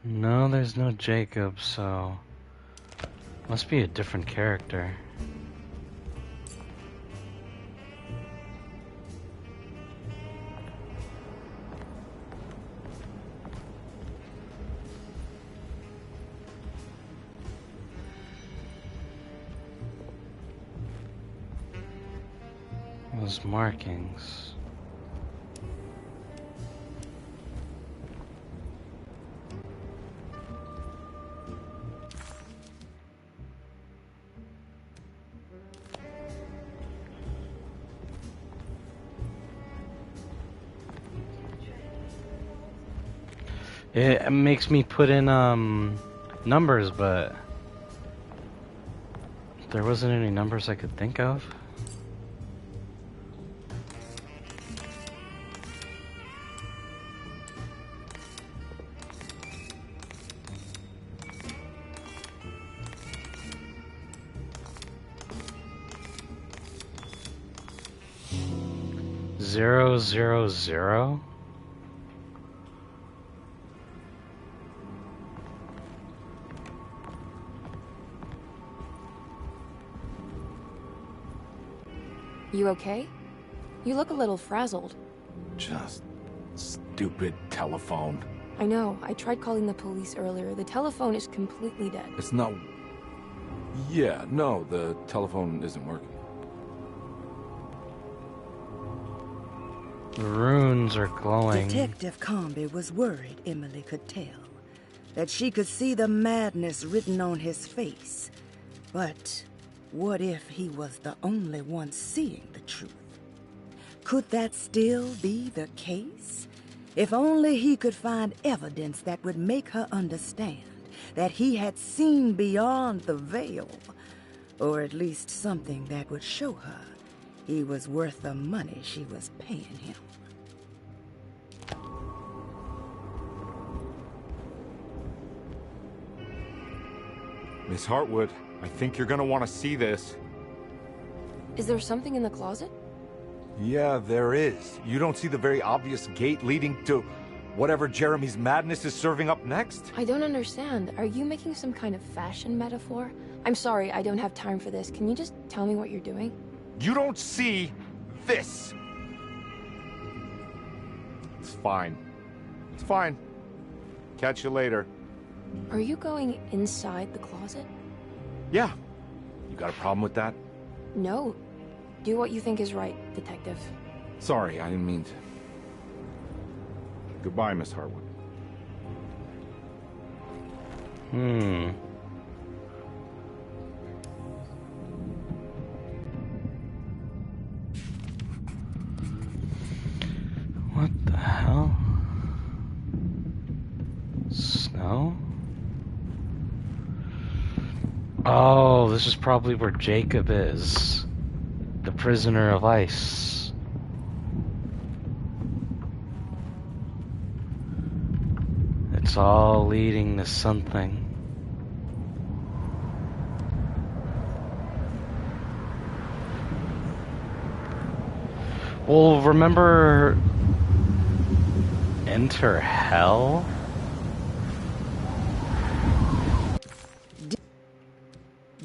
No, there's no Jacob, so... Must be a different character. Those markings. It makes me put in numbers, but there wasn't any numbers I could think of. Zero, zero, zero. You okay? You look a little frazzled. Just stupid telephone. I know. I tried calling the police earlier. The telephone is completely dead. It's not... Yeah, no, the telephone isn't working. The runes are glowing. Detective Carnby was worried Emily could tell, that she could see the madness written on his face. But what if he was the only one seeing the truth? Could that still be the case? If only he could find evidence that would make her understand that he had seen beyond the veil, or at least something that would show her he was worth the money she was paying him. Miss Hartwood, I think you're gonna want to see this. Is there something in the closet? Yeah, there is. You don't see the very obvious gate leading to whatever Jeremy's madness is serving up next? I don't understand. Are you making some kind of fashion metaphor? I'm sorry, I don't have time for this. Can you just tell me what you're doing? You don't see this. It's fine. It's fine. Catch you later. Are you going inside the closet? Yeah. You got a problem with that? No. Do what you think is right, Detective. Sorry, I didn't mean to. Goodbye, Miss Hartwood. What the hell? Snow? Oh, this is probably where Jacob is. The prisoner of ice. It's all leading to something. Well, remember Enter Hell?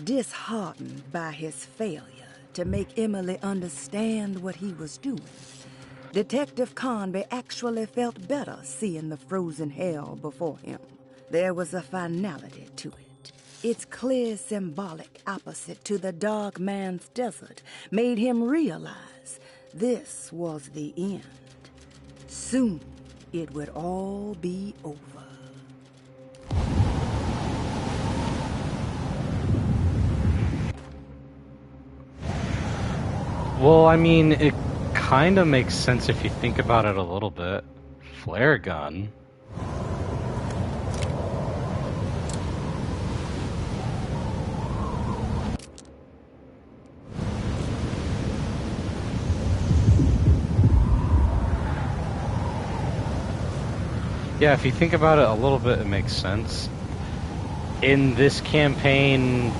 Disheartened by his failure to make Emily understand what he was doing, Detective Conby actually felt better seeing the frozen hell before him. There was a finality to it. Its clear symbolic opposite to the dark man's desert made him realize this was the end. Soon it would all be over. Well, I mean, it kind of makes sense if you think about it a little bit. Flare gun. Yeah, if you think about it a little bit, it makes sense. In this campaign,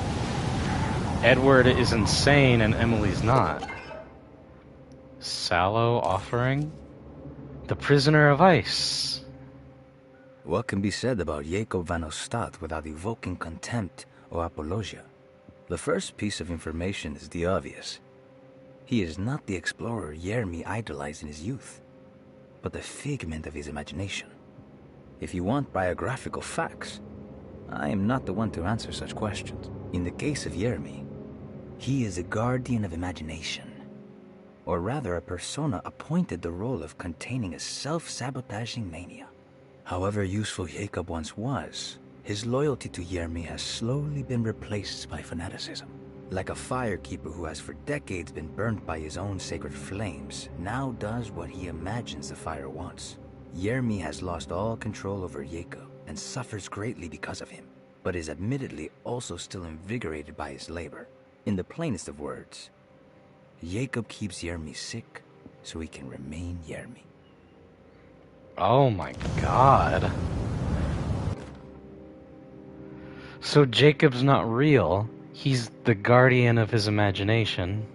Edward is insane and Emily's not. Sallow offering? The prisoner of ice. What can be said about Jacob van Ostad without evoking contempt or apologia? The first piece of information is the obvious. He is not the explorer Jeremy idolized in his youth, but the figment of his imagination. If you want biographical facts, I am not the one to answer such questions. In the case of Jeremy, he is a guardian of imagination, or rather a persona appointed the role of containing a self-sabotaging mania. However useful Jacob once was, his loyalty to Jeremy has slowly been replaced by fanaticism. Like a firekeeper who has for decades been burnt by his own sacred flames, now does what he imagines the fire wants. Jeremy has lost all control over Jacob and suffers greatly because of him, but is admittedly also still invigorated by his labor. In the plainest of words, Jacob keeps Jeremy sick so he can remain Jeremy. Oh my god. So Jacob's not real. He's the guardian of his imagination.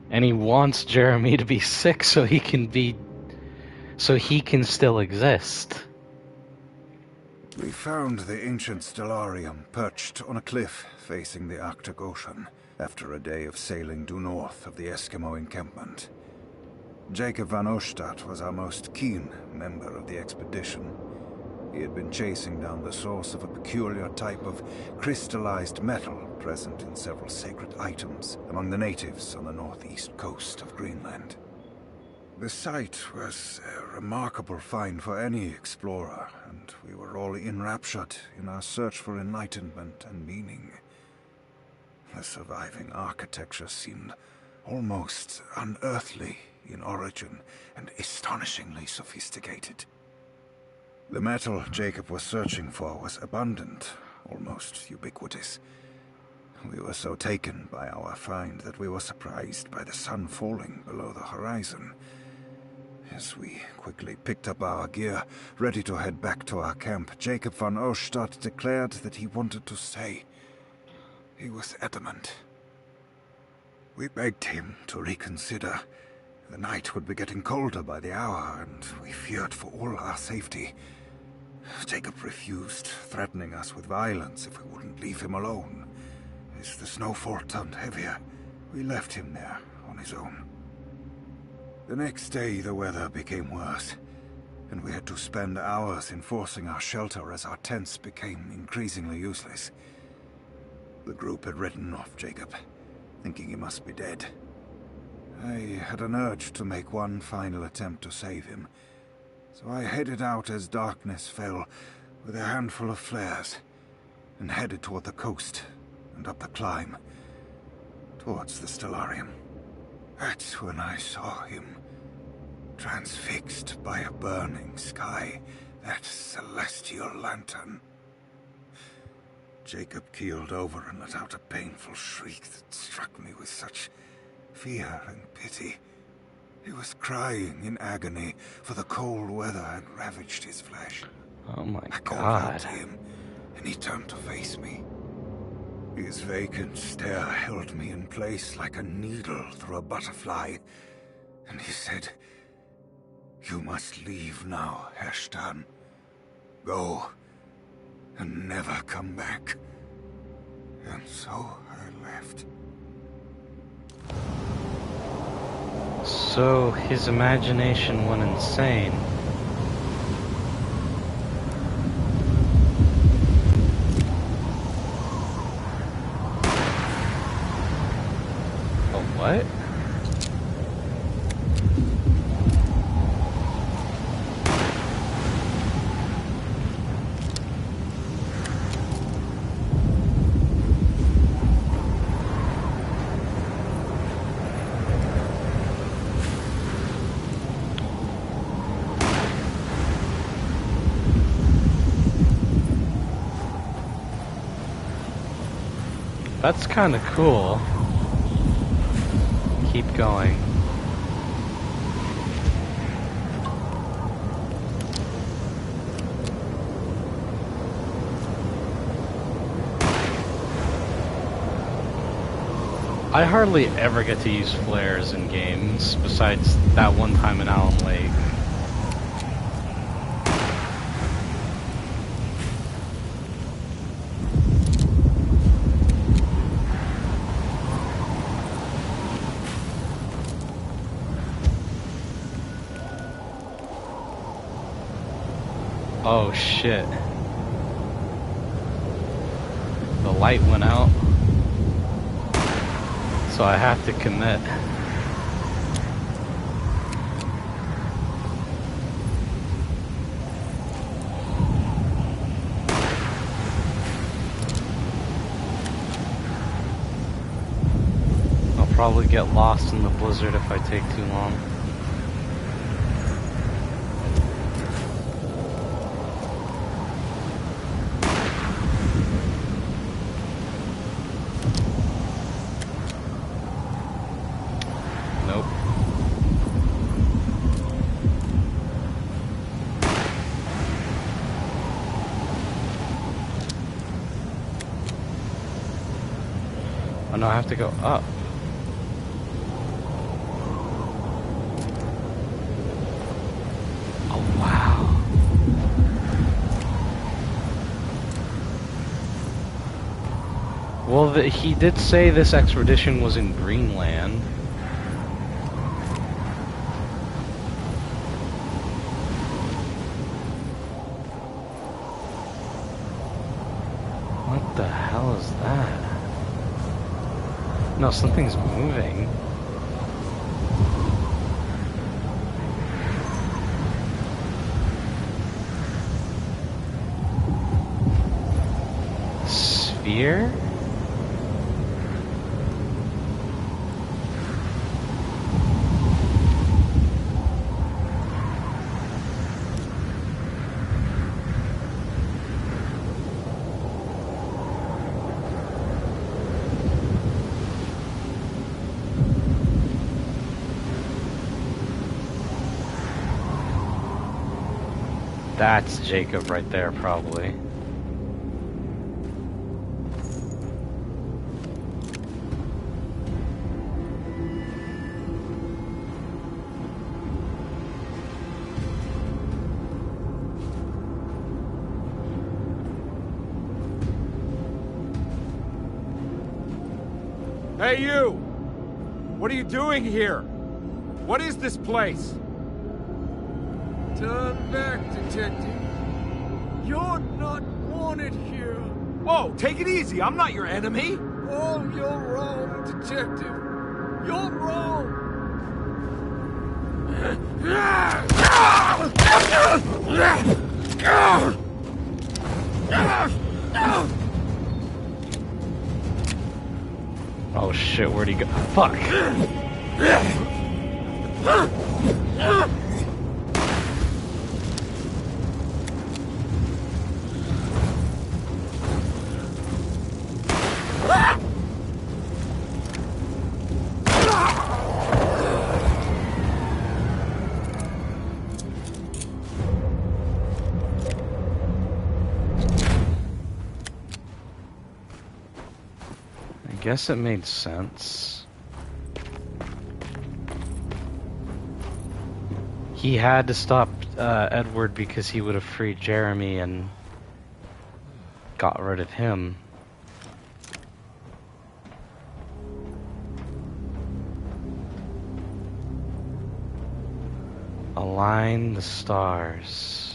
And he wants Jeremy to be sick so he can still exist. We found the ancient stellarium perched on a cliff facing the Arctic Ocean after a day of sailing due north of the Eskimo encampment. Jacob van Ostad was our most keen member of the expedition. He had been chasing down the source of a peculiar type of crystallized metal present in several sacred items among the natives on the northeast coast of Greenland. The site was a remarkable find for any explorer, and we were all enraptured in our search for enlightenment and meaning. The surviving architecture seemed almost unearthly in origin and astonishingly sophisticated. The metal Jacob was searching for was abundant, almost ubiquitous. We were so taken by our find that we were surprised by the sun falling below the horizon. As we quickly picked up our gear, ready to head back to our camp, Jacob van Ostad declared that he wanted to stay. He was adamant. We begged him to reconsider. The night would be getting colder by the hour, and we feared for all our safety. Jacob refused, threatening us with violence if we wouldn't leave him alone. As the snowfall turned heavier, we left him there on his own. The next day, the weather became worse, and we had to spend hours enforcing our shelter as our tents became increasingly useless. The group had written off Jacob, thinking he must be dead. I had an urge to make one final attempt to save him, so I headed out as darkness fell with a handful of flares and headed toward the coast and up the climb towards the stellarium. That's when I saw him, transfixed by a burning sky, that celestial lantern. Jacob keeled over and let out a painful shriek that struck me with such fear and pity. He was crying in agony, for the cold weather had ravaged his flesh. Oh my I called God. out to him, and he turned to face me. His vacant stare held me in place like a needle through a butterfly, and he said, "You must leave now, Heshtan. Go, and never come back." And so I left. So his imagination went insane. Oh, what? That's kind of cool. Keep going. I hardly ever get to use flares in games, besides that one time in Allen Lake. Oh shit. The light went out. So I have to commit. I'll probably get lost in the blizzard if I take too long. Oh no, I have to go up. Oh wow. Well, he did say this expedition was in Greenland. What the hell is that? No, something's moving. Sphere? That's Jacob right there, probably. Hey, you! What are you doing here? What is this place? Turn back, detective. You're not wanted here. Whoa, take it easy. I'm not your enemy. Oh, you're wrong, detective. You're wrong. Oh shit, where'd he go? Fuck! guess it made sense. He had to stop Edward because he would have freed Jeremy and got rid of him. Align the stars.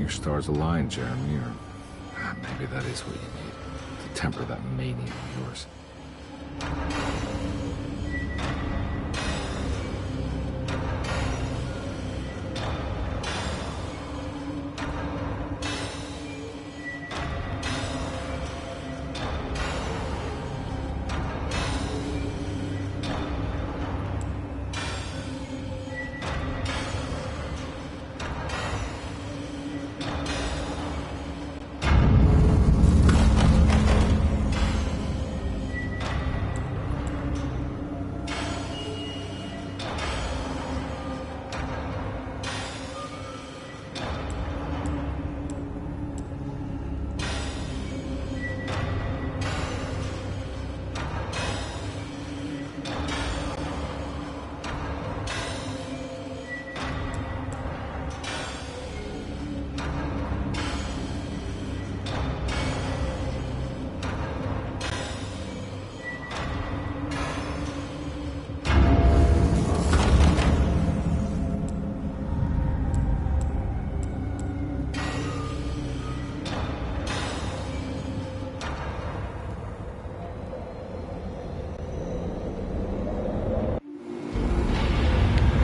Stars aligned, Jeremy, or maybe that is what you need to temper that mania of yours.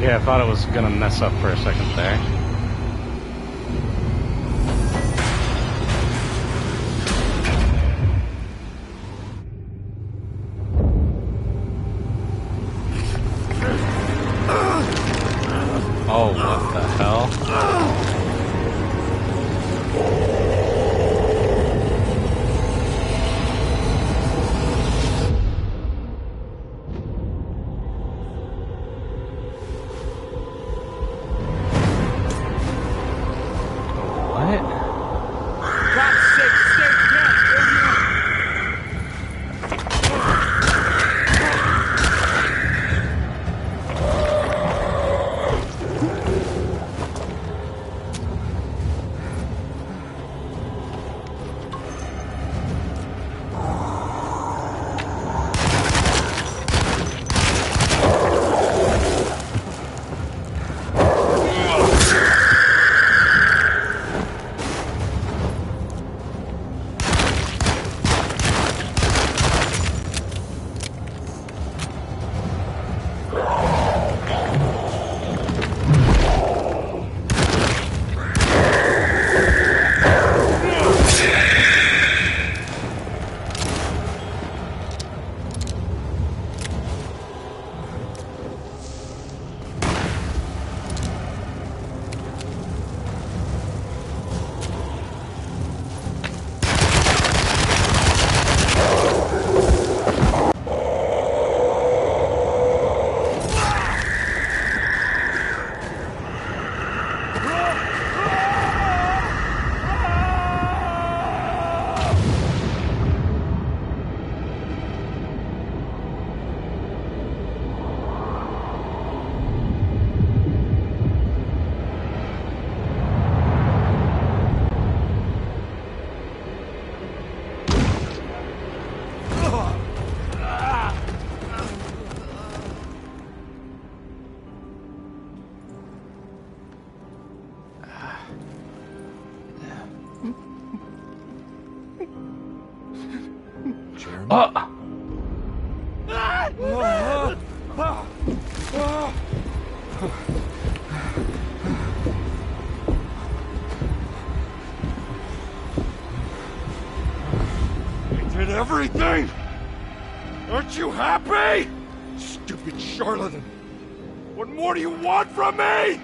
Yeah, I thought it was gonna mess up for a second there. Oh, what the hell? Did everything! Aren't you happy? Stupid charlatan! What more do you want from me?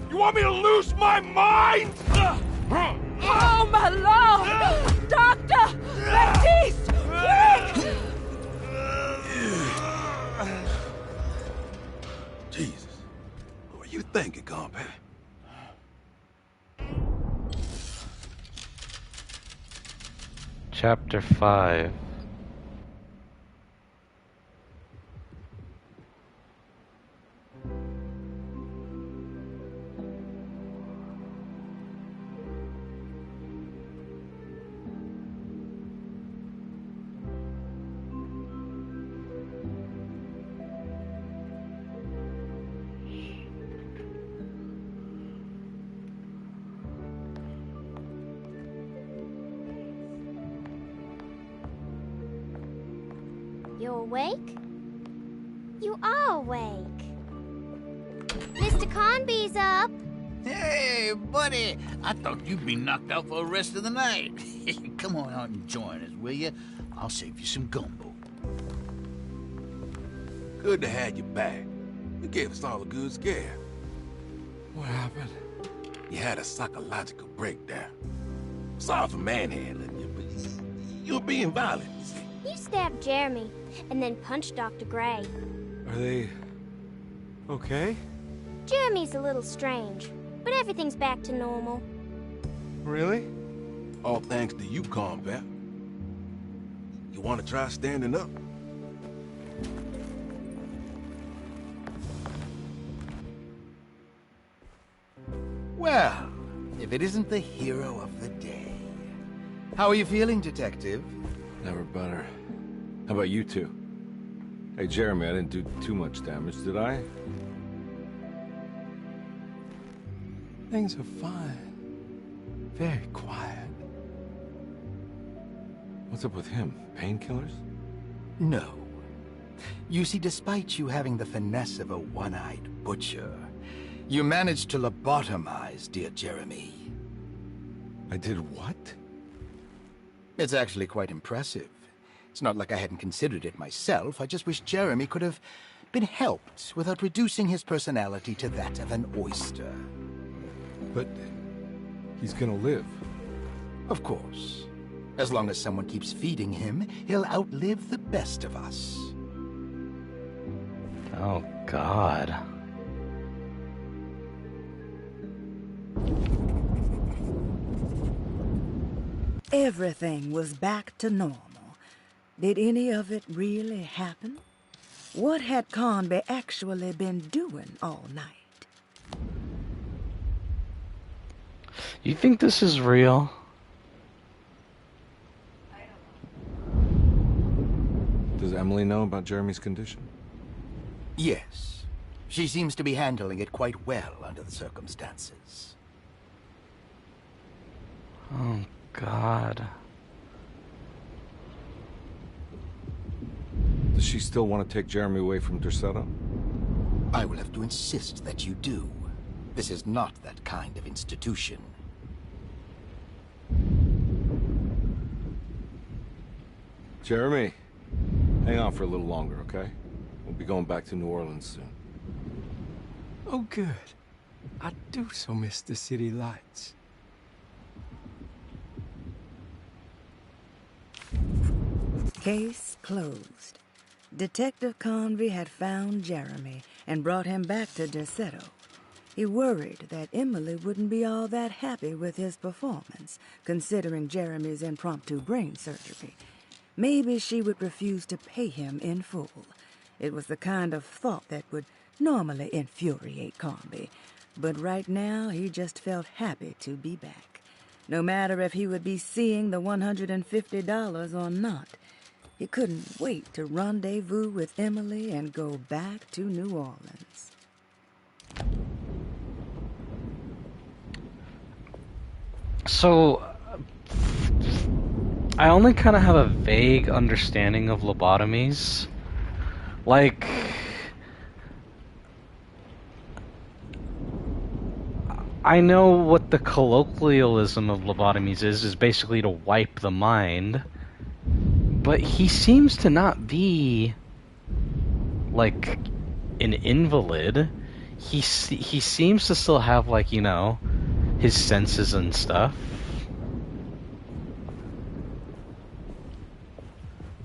You want me to lose my mind? Oh, my Lord! Doctor! Baptiste! Quick! Jesus. What were you thinking, compadre? Chapter 5. You awake? You are awake. Mr. Conby's up. Hey, buddy! I thought you'd be knocked out for the rest of the night. Come on out and join us, will you? I'll save you some gumbo. Good to have you back. You gave us all a good scare. What happened? You had a psychological breakdown. Sorry for manhandling you, but you were being violent. You stabbed Jeremy and then punched Dr. Gray. Are they okay? Jeremy's a little strange, but everything's back to normal. Really? All thanks to you, combat. You want to try standing up? Well, if it isn't the hero of the day. How are you feeling, Detective? Never better. How about you two? Hey, Jeremy, I didn't do too much damage, did I? Things are fine. Very quiet. What's up with him? Painkillers? No. You see, despite you having the finesse of a one-eyed butcher, you managed to lobotomize dear Jeremy. I did what? It's actually quite impressive. It's not like I hadn't considered it myself. I just wish Jeremy could have been helped without reducing his personality to that of an oyster. But he's gonna live. Of course. As long as someone keeps feeding him, he'll outlive the best of us. Oh, God. Everything was back to normal. Did any of it really happen? What had Conby actually been doing all night? You think this is real? Does Emily know about Jeremy's condition? Yes. She seems to be handling it quite well under the circumstances. Oh, God. Does she still want to take Jeremy away from Derceto? I will have to insist that you do. This is not that kind of institution. Jeremy, hang on for a little longer, okay? We'll be going back to New Orleans soon. Oh, good. I do so miss the city lights. Case closed. Detective Conby had found Jeremy and brought him back to Derceto. He worried that Emily wouldn't be all that happy with his performance, considering Jeremy's impromptu brain surgery. Maybe she would refuse to pay him in full. It was the kind of thought that would normally infuriate Conby, but right now he just felt happy to be back. No matter if he would be seeing the $150 or not, he couldn't wait to rendezvous with Emily and go back to New Orleans. So, I only kind of have a vague understanding of lobotomies. Like, I know what the colloquialism of lobotomies is basically to wipe the mind. But he seems to not be, like, an invalid. he seems to still have, like, you know, his senses and stuff.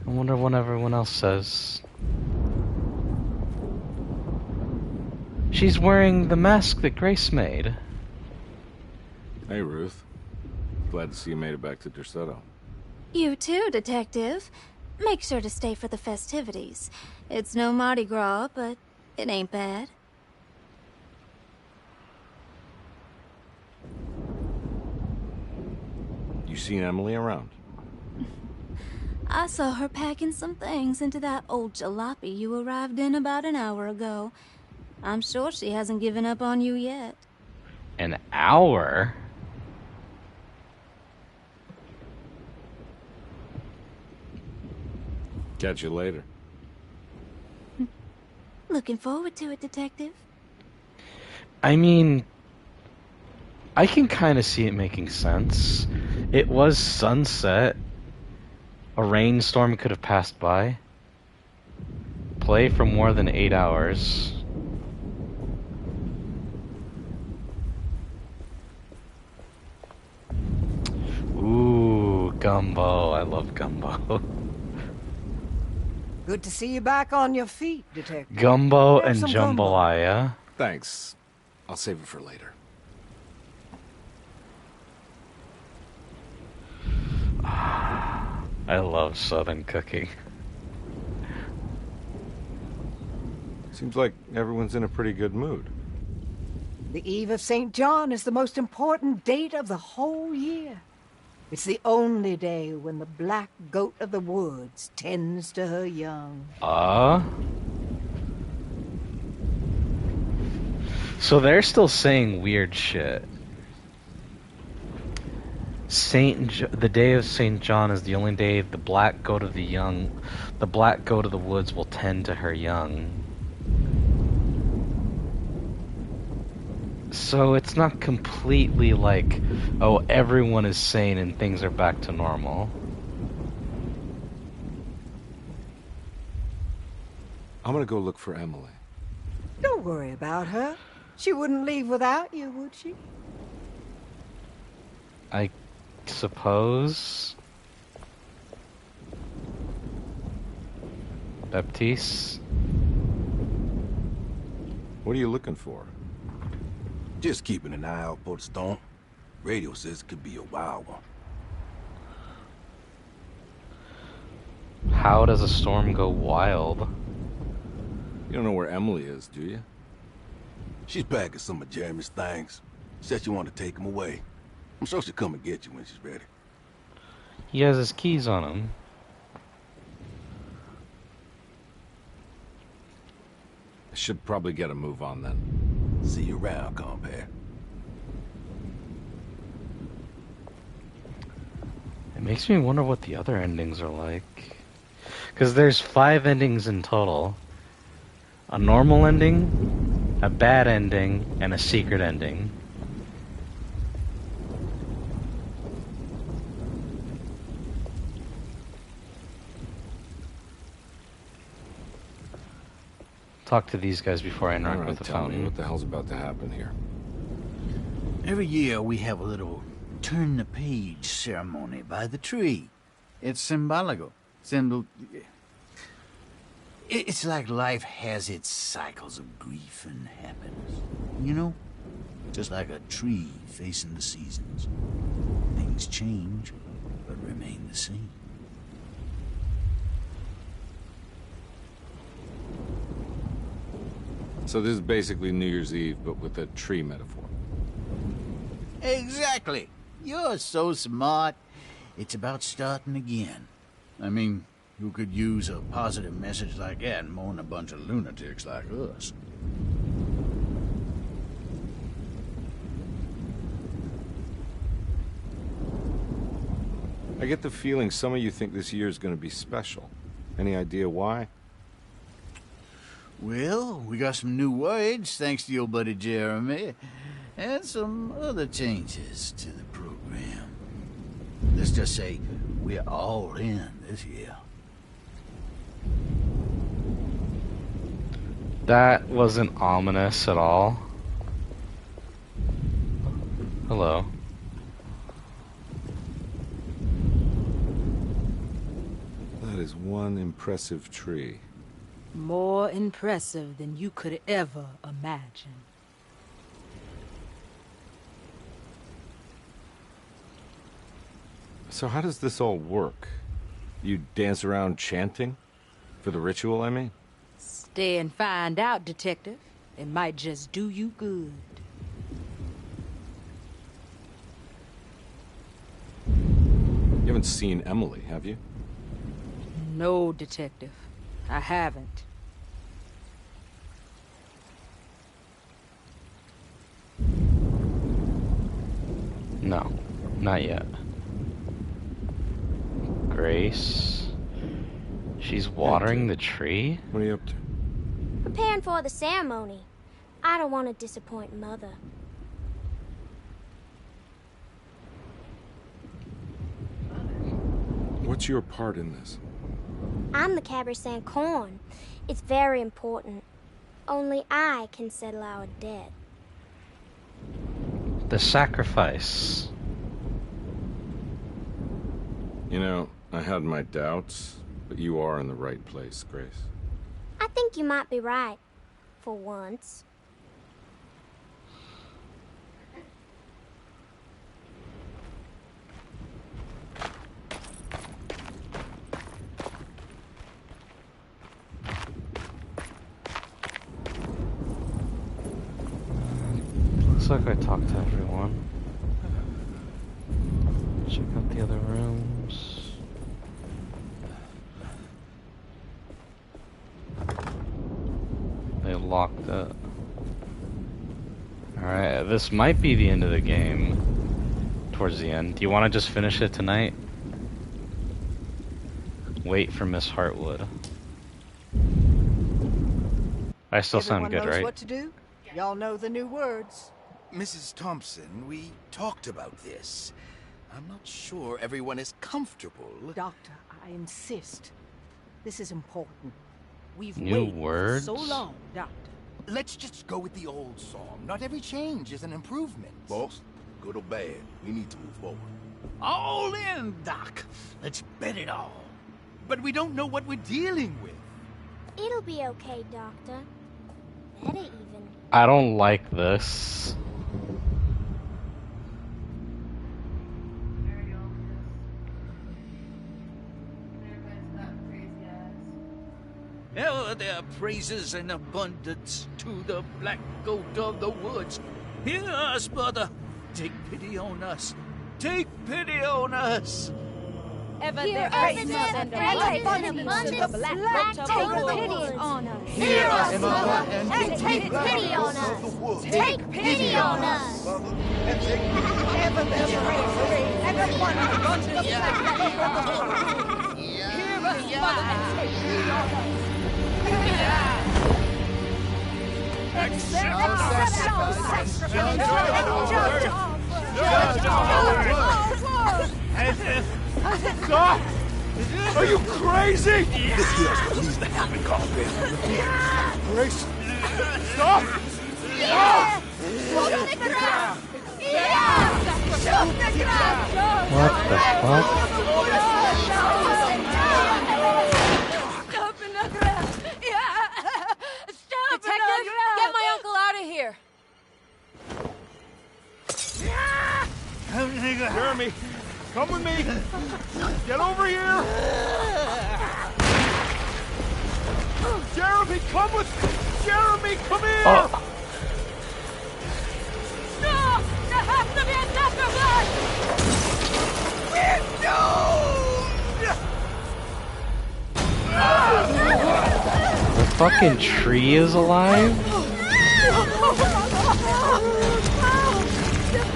I wonder what everyone else says. She's wearing the mask that Grace made. Hey, Ruth. Glad to see you made it back to Derceto. You too, Detective. Make sure to stay for the festivities. It's no Mardi Gras, but it ain't bad. You seen Emily around? I saw her packing some things into that old jalopy you arrived in about an hour ago. I'm sure she hasn't given up on you yet. An hour? Catch you later. Looking forward to it, Detective. I mean, I can kind of see it making sense. It was sunset. A rainstorm could have passed by. Play for more than 8 hours. Ooh, gumbo. I love gumbo. Good to see you back on your feet, Detective. Gumbo Have and some gumbo. jambalaya. Thanks. I'll save it for later. I love Southern cooking. Seems like everyone's in a pretty good mood. The Eve of St. John is the most important date of the whole year. It's the only day when the black goat of the woods tends to her young. So they're still saying weird shit. The day of St. John is the only day the black goat of the woods will tend to her young. So it's not completely like, oh, everyone is sane and things are back to normal. I'm gonna go look for Emily. Don't worry about her. She wouldn't leave without you, would she? I suppose. Baptiste? What are you looking for? Just keeping an eye out for the storm. Radio says it could be a wild one. How does a storm go wild? You don't know where Emily is, do you? She's packing some of Jeremy's things. Said you want to take them away. I'm sure she'll come and get you when she's ready. He has his keys on him. I should probably get a move on then. See you around, compare. It makes me wonder what the other endings are like. Because there's 5 endings in total. A normal ending, a bad ending, and a secret ending. Talk to these guys before I interact with the tell me fountain. what the hell's about to happen here. Every year we have a little turn-the-page ceremony by the tree. It's symbolical. It's like life has its cycles of grief and happiness. You know? Just like a tree facing the seasons. Things change, but remain the same. So this is basically New Year's Eve, but with a tree metaphor. Exactly. You're so smart. It's about starting again. I mean, who could use a positive message like that more than a bunch of lunatics like us? I get the feeling some of you think this year is going to be special. Any idea why? Well, we got some new words, thanks to your buddy Jeremy, and some other changes to the program. Let's just say we're all in this year. That wasn't ominous at all. Hello. That is one impressive tree. More impressive than you could ever imagine. So how does this all work? You dance around chanting? For the ritual, I mean? Stay and find out, Detective. It might just do you good. You haven't seen Emily, have you? No, Detective. I haven't. No, not yet. Grace? She's watering the tree? What are you up to? Preparing for the ceremony. I don't want to disappoint Mother. What's your part in this? I'm the Cabresan Corn. It's very important. Only I can settle our debt. The sacrifice. You know, I had my doubts, but you are in the right place, Grace. I think you might be right. For once. Looks like I talked to everyone. Check out the other rooms. They locked it. Alright, this might be the end of the game. Towards the end. Do you want to just finish it tonight? Wait for Miss Hartwood. I still sound good, Everyone knows right? what to do? Y'all know the new words. Mrs. Thompson, we talked about this. I'm not sure everyone is comfortable. Doctor, I insist. This is important. We've New waited words? so long, Doctor. Let's just go with the old song. Not every change is an improvement. Boss, good or bad, we need to move forward. All in, Doc. Let's bet it all. But we don't know what we're dealing with. It'll be okay, Doctor. Better even. I don't like this. Ever there are praises and abundance to the black goat of the woods. Hear us, mother. Take pity on us. Take pity on us. Ever Hear there us, praises Mother, and praises and abundance to the abundance. black Black goat of goat the of the woods. woods. On us. Hear us, Mother, and and take pity on us. Take pity on us. Ever there praises and abundance to the black goat of the woods. Hear us, Mother, and take pity on us. Accept our sacrifice. Stop! Are you crazy? This here's what needs to happen, Carl. Grace, stop! What the fuck? Detective, get my uncle out of here. Jeremy, come with me. Get over here. Jeremy, come with me. Jeremy, come here. Oh. No! There has to be a sacrifice! We're doomed! The fucking tree is alive?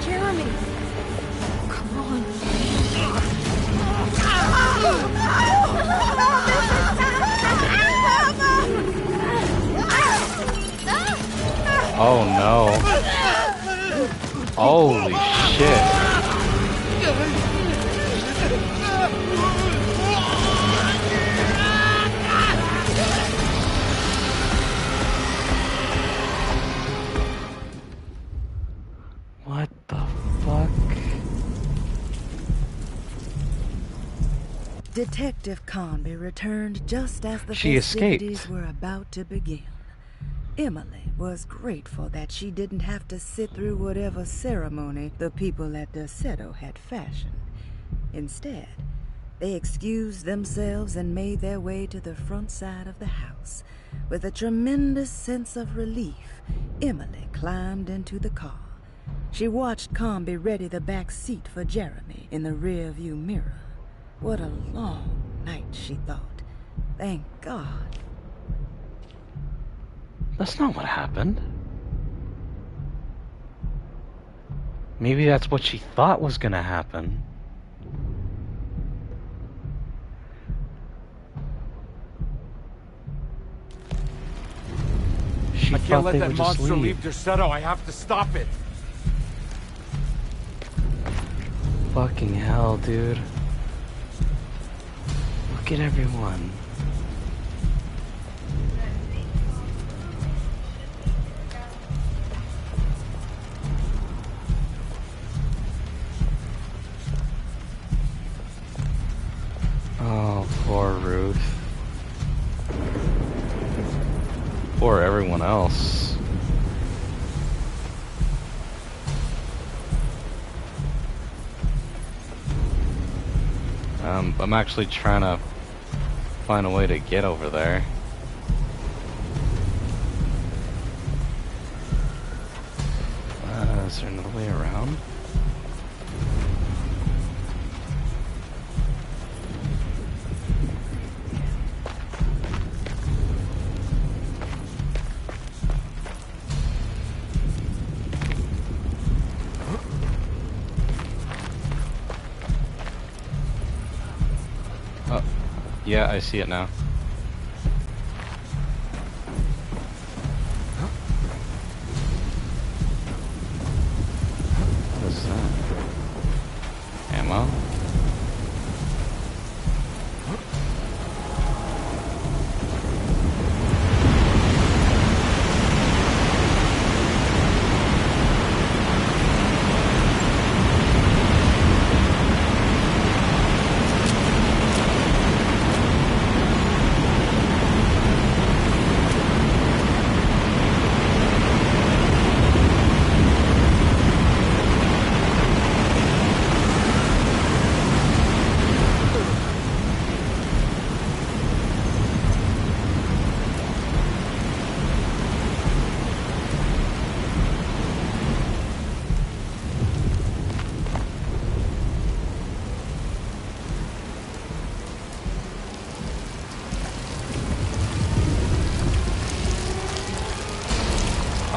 Jeremy! Come on. Oh no. Holy shit. Detective Conby returned just as the She festivities escaped. were about to begin. Emily was grateful that she didn't have to sit through whatever ceremony the people at Derceto had fashioned. Instead, they excused themselves and made their way to the front side of the house. With a tremendous sense of relief, Emily climbed into the car. She watched Conby ready the back seat for Jeremy in the rearview mirror. What a long night, she thought. Thank God. That's not what happened. Maybe that's what she thought was gonna happen. She I thought can't let they that would just monster leave. leave Derceto. I have to stop it. Fucking hell, dude. Look at everyone. Oh, poor Ruth. Poor everyone else. I'm actually trying to find a way to get over there. Is there another way around? Oh, yeah, I see it now. What is that? Ammo?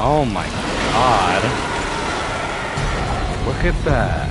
Oh my god. Look at that.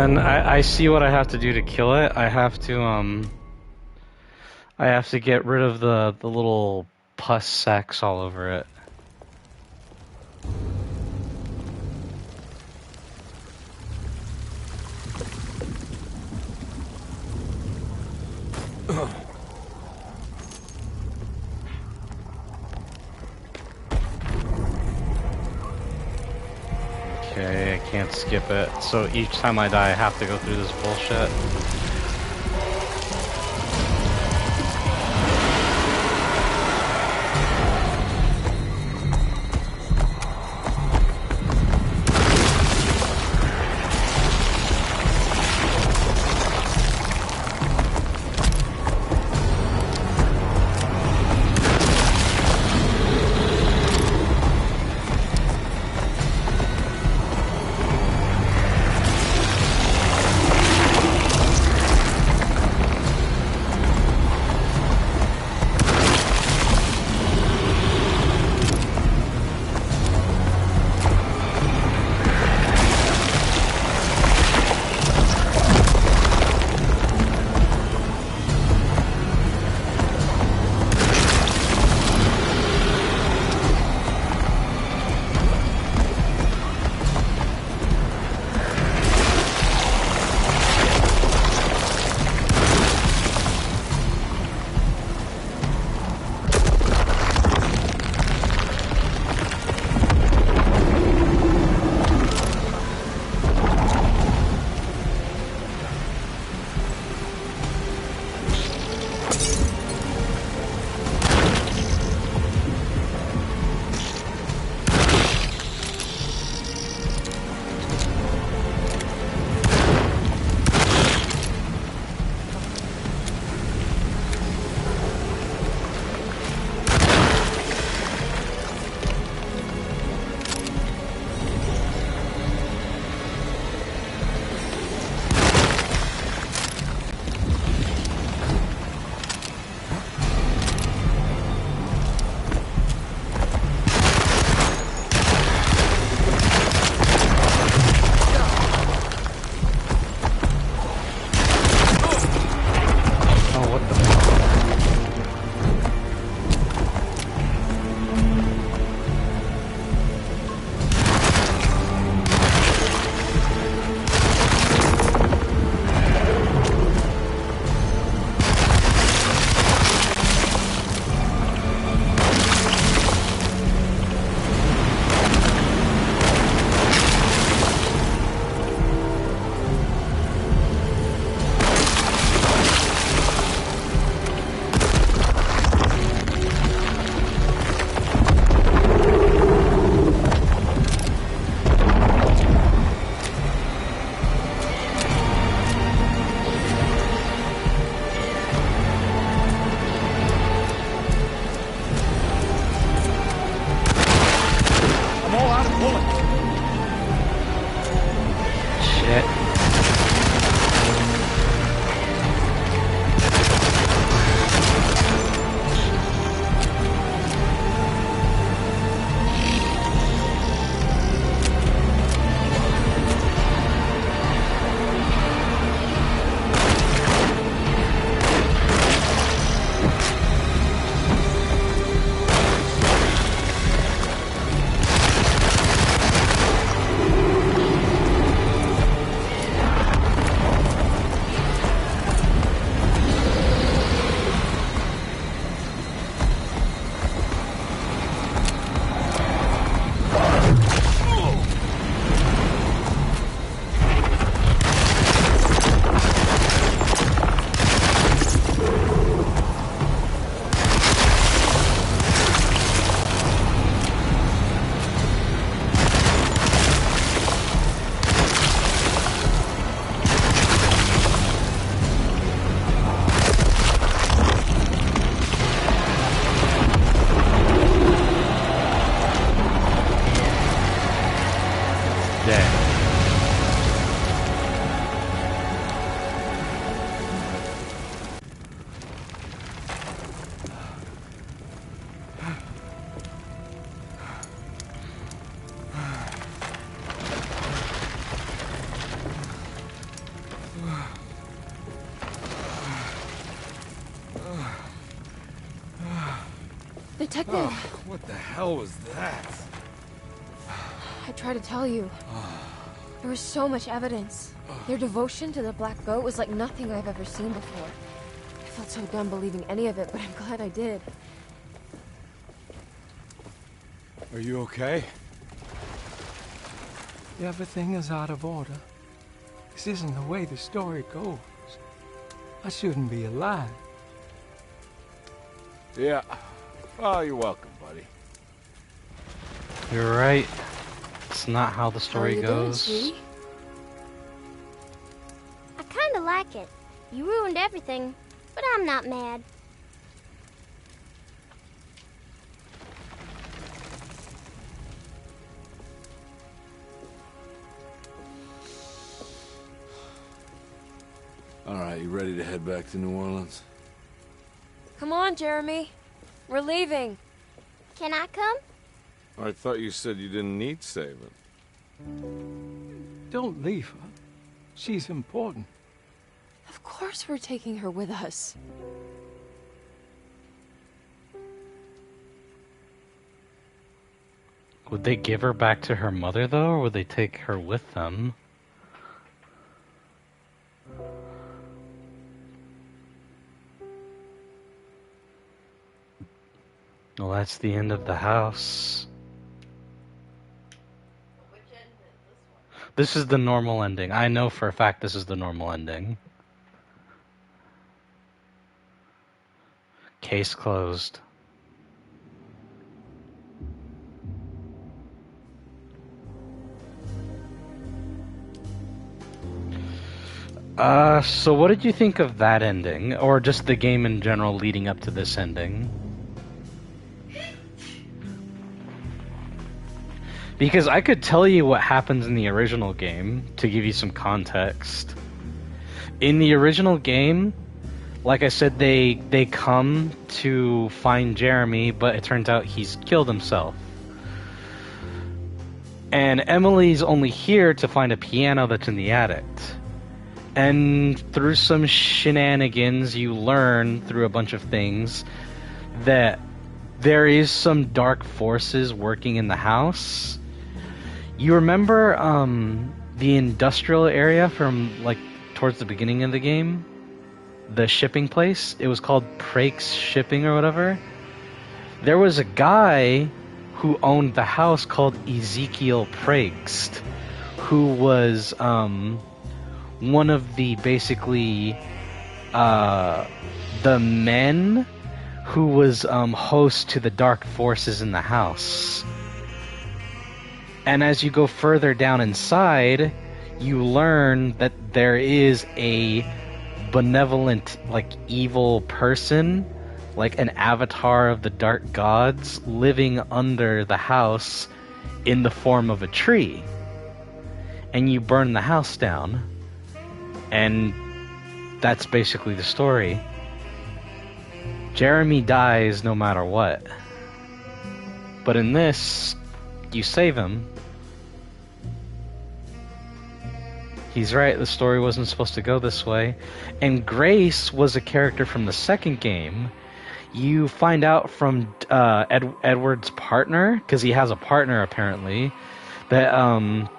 And I see what I have to do to kill it. I have to get rid of the little pus sacs all over it. Okay, I can't skip it. So each time I die, I have to go through this bullshit. Detective! Oh, what the hell was that? I tried to tell you. There was so much evidence. Their devotion to the Black Goat was like nothing I've ever seen before. I felt so dumb believing any of it, but I'm glad I did. Are you okay? Everything is out of order. This isn't the way the story goes. I shouldn't be alive. Yeah. Oh, you're welcome, buddy. You're right. It's not how the story How you goes. doing, sweetie? I kinda like it. You ruined everything, but I'm not mad. All right, you ready to head back to New Orleans? Come on, Jeremy. We're leaving. Can I come? I thought you said you didn't need saving. Don't leave her. She's important. Of course we're taking her with us. Would they give her back to her mother, though, or would they take her with them? Well, that's the end of the house. This is the normal ending. I know for a fact this is the normal ending. Case closed. So what did you think of that ending? Or just the game in general leading up to this ending? Because I could tell you what happens in the original game, to give you some context. In the original game, like I said, they come to find Jeremy, but it turns out he's killed himself. And Emily's only here to find a piano that's in the attic. And through some shenanigans, you learn through a bunch of things that there is some dark forces working in the house. You remember the industrial area from like towards the beginning of the game? The shipping place? It was called Prake's Shipping or whatever. There was a guy who owned the house called Ezekiel Pregst, who was one of the basically the men who was host to the dark forces in the house. And as you go further down inside, you learn that there is a benevolent, like, evil person, like an avatar of the dark gods, living under the house in the form of a tree. And you burn the house down. And that's basically the story. Jeremy dies no matter what. But in this, you save him. He's right, the story wasn't supposed to go this way. And Grace was a character from the second game. You find out from Edward's partner, because he has a partner apparently, that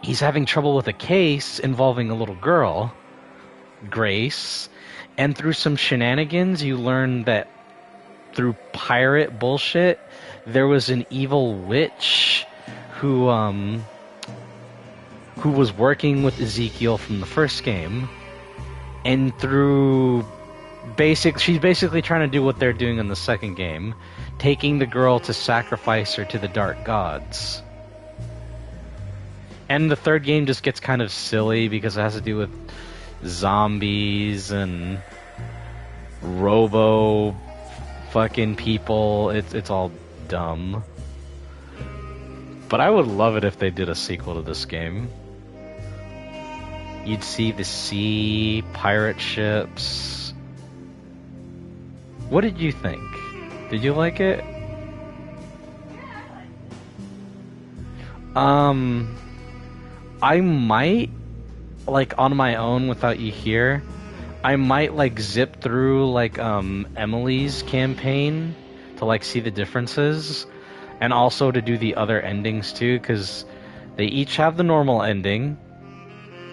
he's having trouble with a case involving a little girl, Grace. And through some shenanigans, you learn that through pirate bullshit, there was an evil witch who was working with Ezekiel from the first game, and through she's basically trying to do what they're doing in the second game, taking the girl to sacrifice her to the dark gods. And the third game just gets kind of silly because it has to do with zombies and robo fucking people. It's all dumb. But I would love it if they did a sequel to this game. You'd see the sea, pirate ships. What did you think? Did you like it? I might, like, on my own without you here, I might, like, zip through, like, Emily's campaign to like see the differences, and also to do the other endings too, because they each have the normal ending,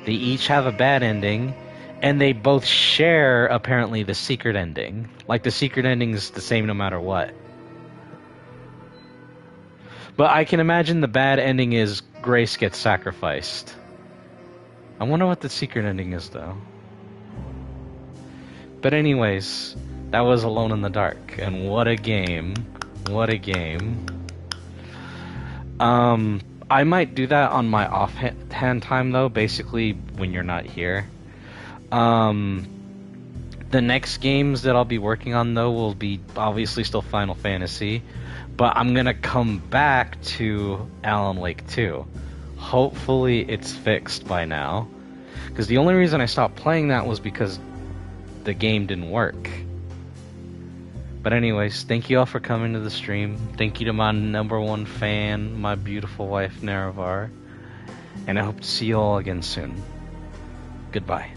they each have a bad ending, and they both share apparently the secret ending. Like the secret ending is the same no matter what. But I can imagine the bad ending is Grace gets sacrificed. I wonder what the secret ending is though. But anyways, that was Alone in the Dark, and what a game. What a game. I might do that on my offhand time though, basically when you're not here. The next games that I'll be working on though will be obviously still Final Fantasy, but I'm gonna come back to Alan Wake 2. Hopefully it's fixed by now, because the only reason I stopped playing that was because the game didn't work. But anyways, thank you all for coming to the stream. Thank you to my #1 fan, my beautiful wife Naravar, and I hope to see you all again soon. Goodbye.